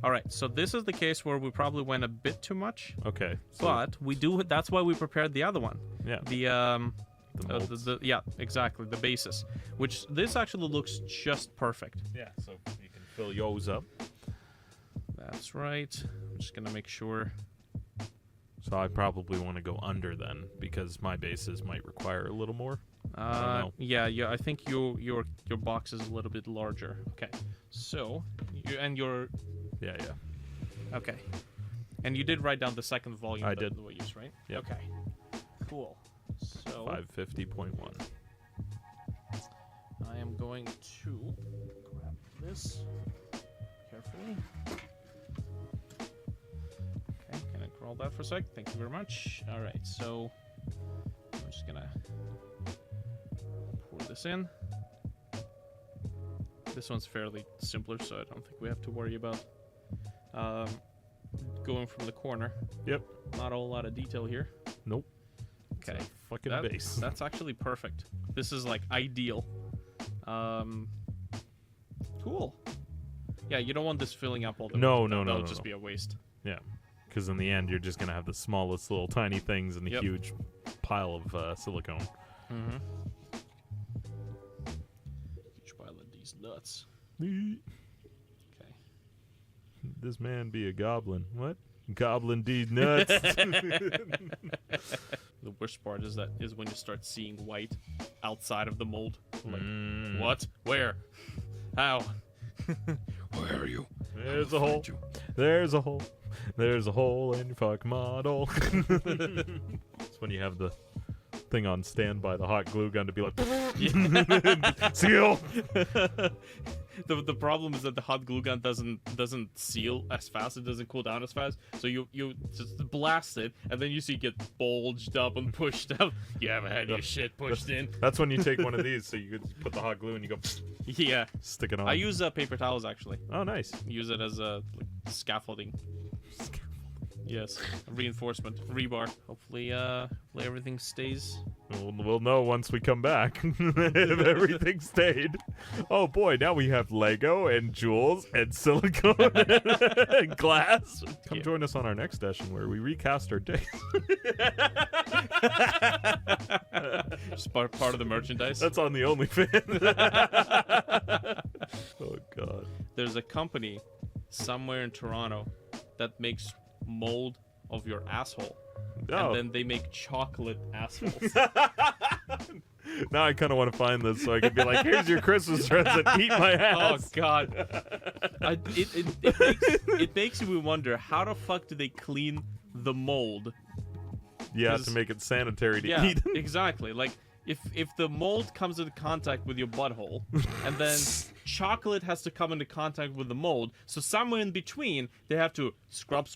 Alright, so this is the case where we probably went a bit too much. Okay. So, But we do. That's why we prepared the other one. yeah. The molds. yeah, exactly, the basis. Which this actually looks just perfect. Yeah, so you can fill yours up. That's right. I'm just gonna make sure. So I probably want to go under then, because my bases might require a little more. I don't know. Yeah. I think your box is a little bit larger. Okay. So your Yeah. okay, and you did write down the second volume. I that did. we used, right? Yep. Okay. Cool. So 550.1. I am going to grab this carefully. Okay, can I roll that for a sec? Thank you very much. All right, so I'm just gonna pour this in. This one's fairly simpler, so I don't think we have to worry about going from the corner. Yep. Not a whole lot of detail here. Nope. Okay. It's a fucking That- base. That's actually perfect. This is like ideal. Cool. Yeah, you don't want this filling up all the No, way. no, no, That'll no, just no. be a waste. Yeah. Because in the end, you're just going to have the smallest little tiny things and a Yep. huge pile of silicone. Mm-hmm. Huge pile of these nuts. This Okay. man be a goblin. What? Goblin these nuts. The worst part is when you start seeing white outside of the mold. Like, Mm. what? Where? How? Where are you? There's a hole. There's a hole. There's a hole in your fucking model. It's when you have the thing on standby, the hot glue gun to be like, seal. The problem is that the hot glue gun doesn't seal as fast. It doesn't cool down as fast. So you just blast it, and then you see it get bulged up and pushed up. You haven't had your shit pushed in. That's when you take one of these, so you could put the hot glue and you go Yeah. stick it on. I use paper towels actually. Oh, nice. Use it as a scaffolding. Yes, reinforcement, rebar. Hopefully everything stays We'll know once we come back if everything stayed. Oh boy, now we have Lego and jewels and silicone and glass. Come join us on our next session where we recast our dicks. Just part of the merchandise. That's on the OnlyFans. Oh god. There's a company somewhere in Toronto that makes mold of your asshole. Oh. And then they make chocolate assholes. Now I kind of want to find this so I can be like, here's your Christmas present, eat my Oh ass. god. It makes me wonder, how the fuck do they clean the mold? Yeah, 'Cause- to make it sanitary to Yeah, eat. exactly. Like if the mold comes into contact with your butthole, and then chocolate has to come into contact with the mold, so somewhere in between they have to scrub,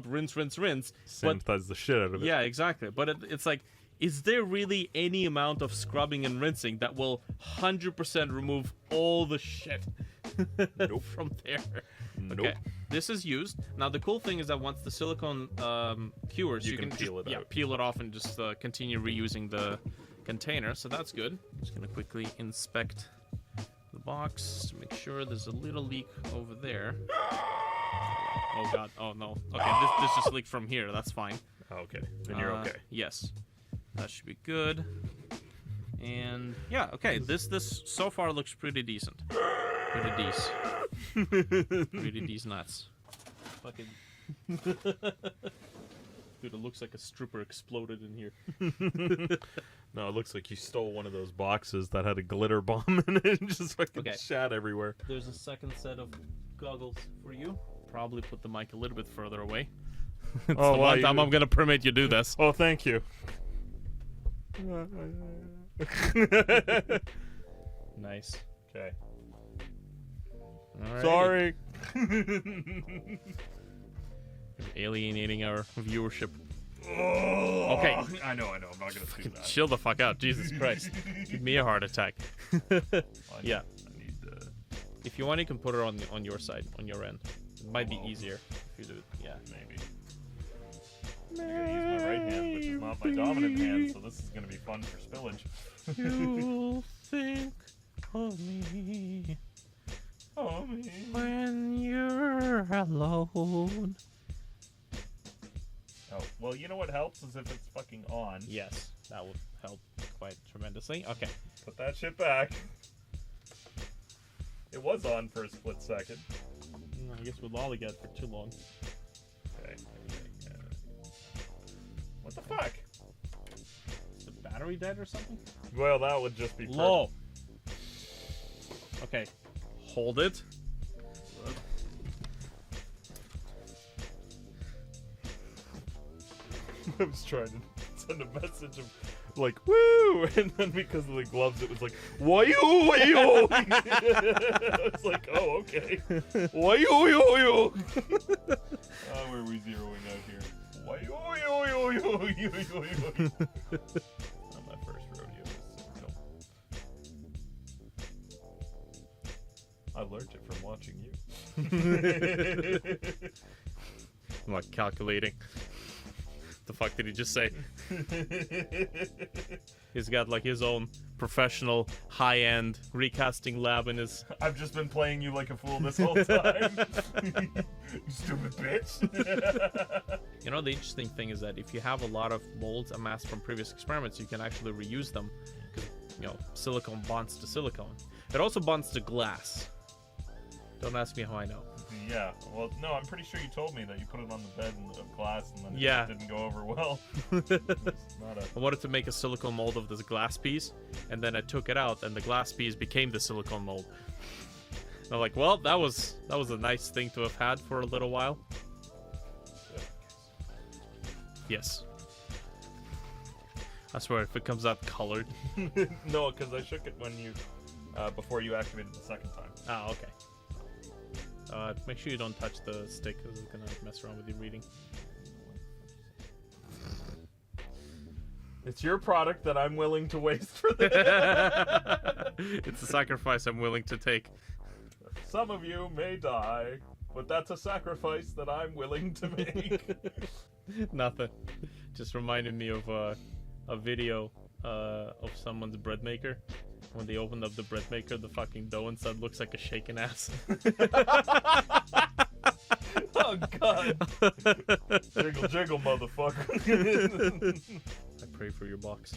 rinse. But Sanitize the shit out of it. yeah, exactly. But it's like, is there really any amount of scrubbing and rinsing that will 100% remove all the shit from there? Nope. Okay, this is used. Now the cool thing is that once the silicone cures, You can peel just, it out. peel it off and just continue reusing the container. So that's good. Just gonna quickly inspect the box to make sure there's a little leak over there. Oh god. Oh no. Okay, this just leaked from here. That's fine. Okay, then you're okay. Yes, that should be good. And yeah, okay. This so far looks pretty decent. Pretty decent. Pretty decent nuts. Fucking. Dude, it looks like a stripper exploded in here. No, it looks like you stole one of those boxes that had a glitter bomb in it and just fucking Okay. shat everywhere. There's a second set of goggles for you. Probably put the mic a little bit further away. It's Oh, the wow, one you- time I'm gonna permit you do this. Oh, thank you. Nice. Okay. Alrighty. Sorry. Alienating our viewership. Oh, Okay. I know. I'm not gonna do that. Chill the fuck out, Jesus Christ. Give me a heart attack. Yeah. I need to. If you want, you can put it on your side, on your end. It might be easier if you do it. Yeah. Maybe. I'm gonna use my right hand, which is not my dominant hand, so this is gonna be fun for spillage. You'll think of me Oh, me. when you're alone. Oh, well, you know what helps is if it's fucking on. Yes, that would help quite tremendously. Okay. Put that shit back. It was on for a split second. I guess we'll lollygag for too long. Okay. What the fuck? Is the battery dead or something? Well, that would just be Low. Okay. Hold it. I was trying to send a message of like woo, and then because of the gloves, it was like why-yo, why-yo. I was like, oh, okay. Why-yo, yo-yo. Where are we zeroing out here? Why-yo, yo-yo, yo-yo. On my first rodeo with silicone. I learned it from watching you. I'm like calculating. The fuck did he just say? He's got like his own professional high-end recasting lab in his. I've just been playing you like a fool this whole time. You stupid bitch. You know, the interesting thing is that if you have a lot of molds amassed from previous experiments, you can actually reuse them because, you know, silicone bonds to silicone. It also bonds to glass. Don't ask me how I know. Yeah, well, no, I'm pretty sure you told me that you put it on the bed of glass and then Yeah. it didn't go over well. It's not a... I wanted to make a silicone mold of this glass piece, and then I took it out, and the glass piece became the silicone mold. I'm like, well, that was a nice thing to have had for a little while. Yes. I swear, if it comes out colored. No, because I shook it when you, before you activated the second time. Ah, okay. Make sure you don't touch the stick, because it's gonna mess around with your reading. It's your product that I'm willing to waste for this. It's a sacrifice I'm willing to take. Some of you may die, but that's a sacrifice that I'm willing to make. Nothing. Just reminded me of a video of someone's bread maker. When they opened up the bread maker, the fucking dough inside looks like a shaken ass. Oh god. Jiggle jiggle, motherfucker. I pray for your box.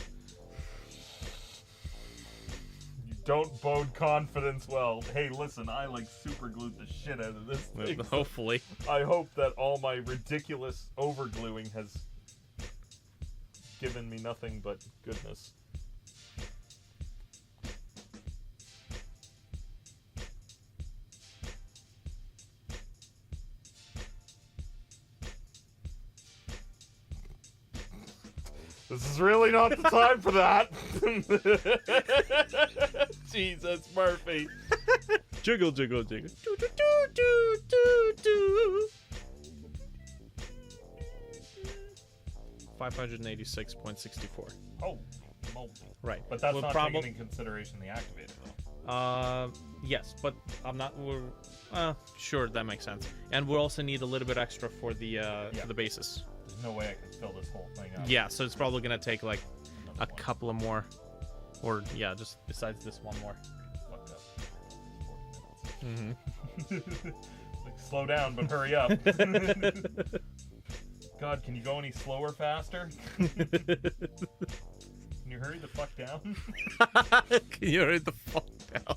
You don't bode confidence well. Hey, listen, I like super glued the shit out of this thing. Hopefully. I hope that all my ridiculous overgluing has given me nothing but goodness. This is really not the time for that. Jesus, Murphy. Jiggle, jiggle, jiggle. 586.64. Oh, moly. Right. But that's We'll not probably- taking into consideration the activator, though. Yes, but I'm not. Sure, that makes sense. And we'll also need a little bit extra for the bases. There's no way I can fill this whole thing up. Yeah, so it's probably gonna take like Another a one. couple of more, or yeah, just besides this one more. Fucked up. 40 Mm-hmm. minutes. Like, slow down, but hurry up. God, can you go any slower, faster? Can you hurry the fuck down? Can you hurry the fuck down?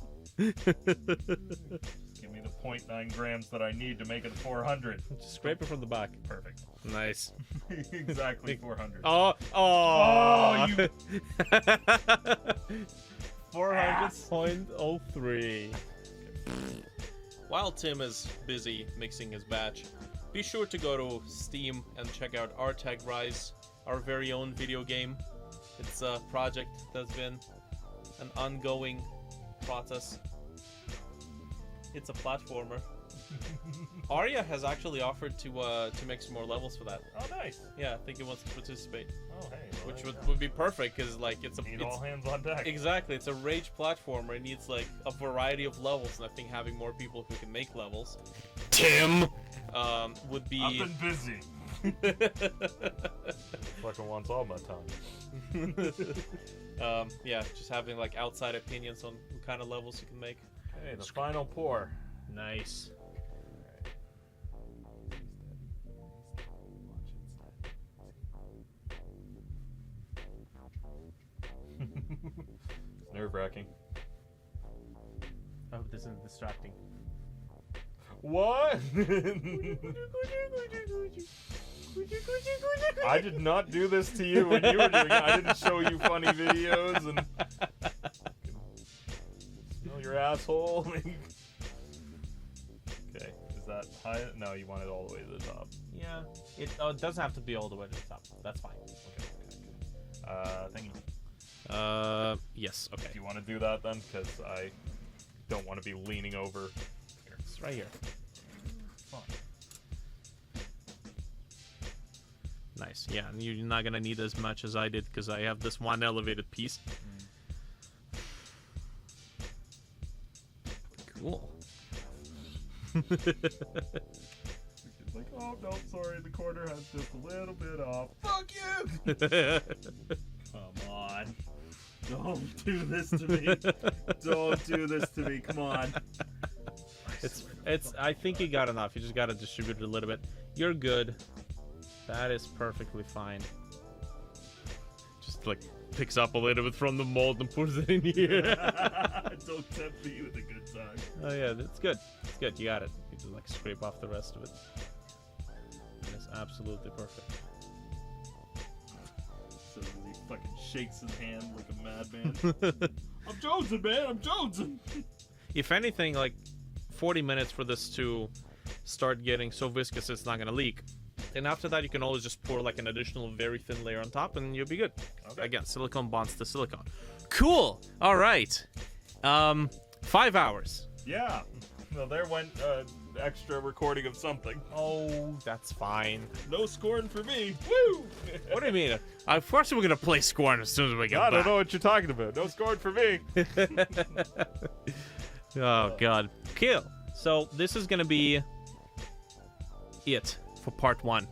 Give me the 0.9 grams that I need to make it 400. Just scrape it from the back. Perfect. Nice. Exactly 400. Oh, you 400.03. While Tim is busy mixing his batch, be sure to go to Steam and check out our Tag Rise, our very own video game. It's a project that's been an ongoing process. It's a platformer. Arya has actually offered to make some more levels for that. Oh, nice. Yeah, I think he wants to participate, Oh, hey. well, which there you would be perfect because like it's a go. Need it's, all hands on deck. exactly it's a rage platformer. It needs like a variety of levels, and I think having more people who can make levels, Tim! would I've be. been busy. Fucking wants all my time. Yeah, just having like outside opinions on what kind of levels you can make. Okay, the final pour. Nice. It's nerve-wracking. I hope this isn't distracting. What? I did not do this to you when you were doing it. I didn't show you funny videos and smell your asshole. Okay, is that high? No, you want it all the way to the top. Yeah, it doesn't have to be all the way to the top. That's fine. Okay. Thank you. Yes. Okay. Do you want to do that then? Because I don't want to be leaning over. Here. It's right here. Fine. Nice. Yeah, and you're not gonna need as much as I did because I have this one elevated piece. Cool. Like, oh no, sorry, the corner has just a little bit off. Fuck you! Come on. Don't do this to me. Don't do this to me. Come on. It's. I think you got enough. You just gotta distribute it a little bit. You're good. That is perfectly fine. Just like picks up a little bit from the mold and puts it in here. Don't tempt me with a good time. Oh yeah, that's good. It's good. You got it. You just like scrape off the rest of it. It's absolutely perfect. So he fucking shakes his hand like a madman. I'm Jonesing, man. I'm Jonesing. If anything, like 40 minutes for this to start getting so viscous it's not gonna leak. And after that, you can always just pour like an additional very thin layer on top, and you'll be good. Okay. Again, silicone bonds to silicone. Cool. All right. 5 hours. Yeah. Well, there went extra recording of something. Oh, that's fine. No scoring for me. Woo! What do you mean? Of course we're gonna play Scorn as soon as we get I back. don't know what you're talking about. No scoring for me. Oh god. Cool. So this is gonna be it for part 1.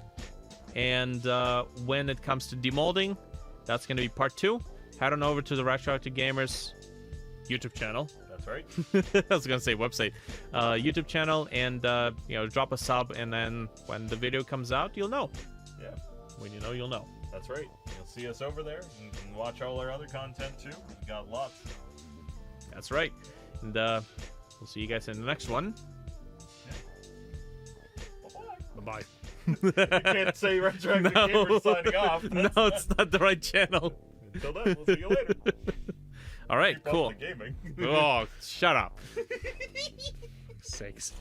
And when it comes to demolding, that's gonna be part 2. head on over to the Retroactive Gamers YouTube channel. That's right. I was gonna say website, YouTube channel, and drop a sub, and then when the video comes out, you'll know. Yeah, When you know, you'll know. that's right. You'll see us over there. You can watch all our other content too. We got lots. That's right. And we'll see you guys in the next one. Bye-bye. Bye bye. You can't say Retroactive Gamers signing off. No, it's not the right channel. Until then, we'll see you later. All right, Keep up cool. the gaming. Oh, shut up. Sakes.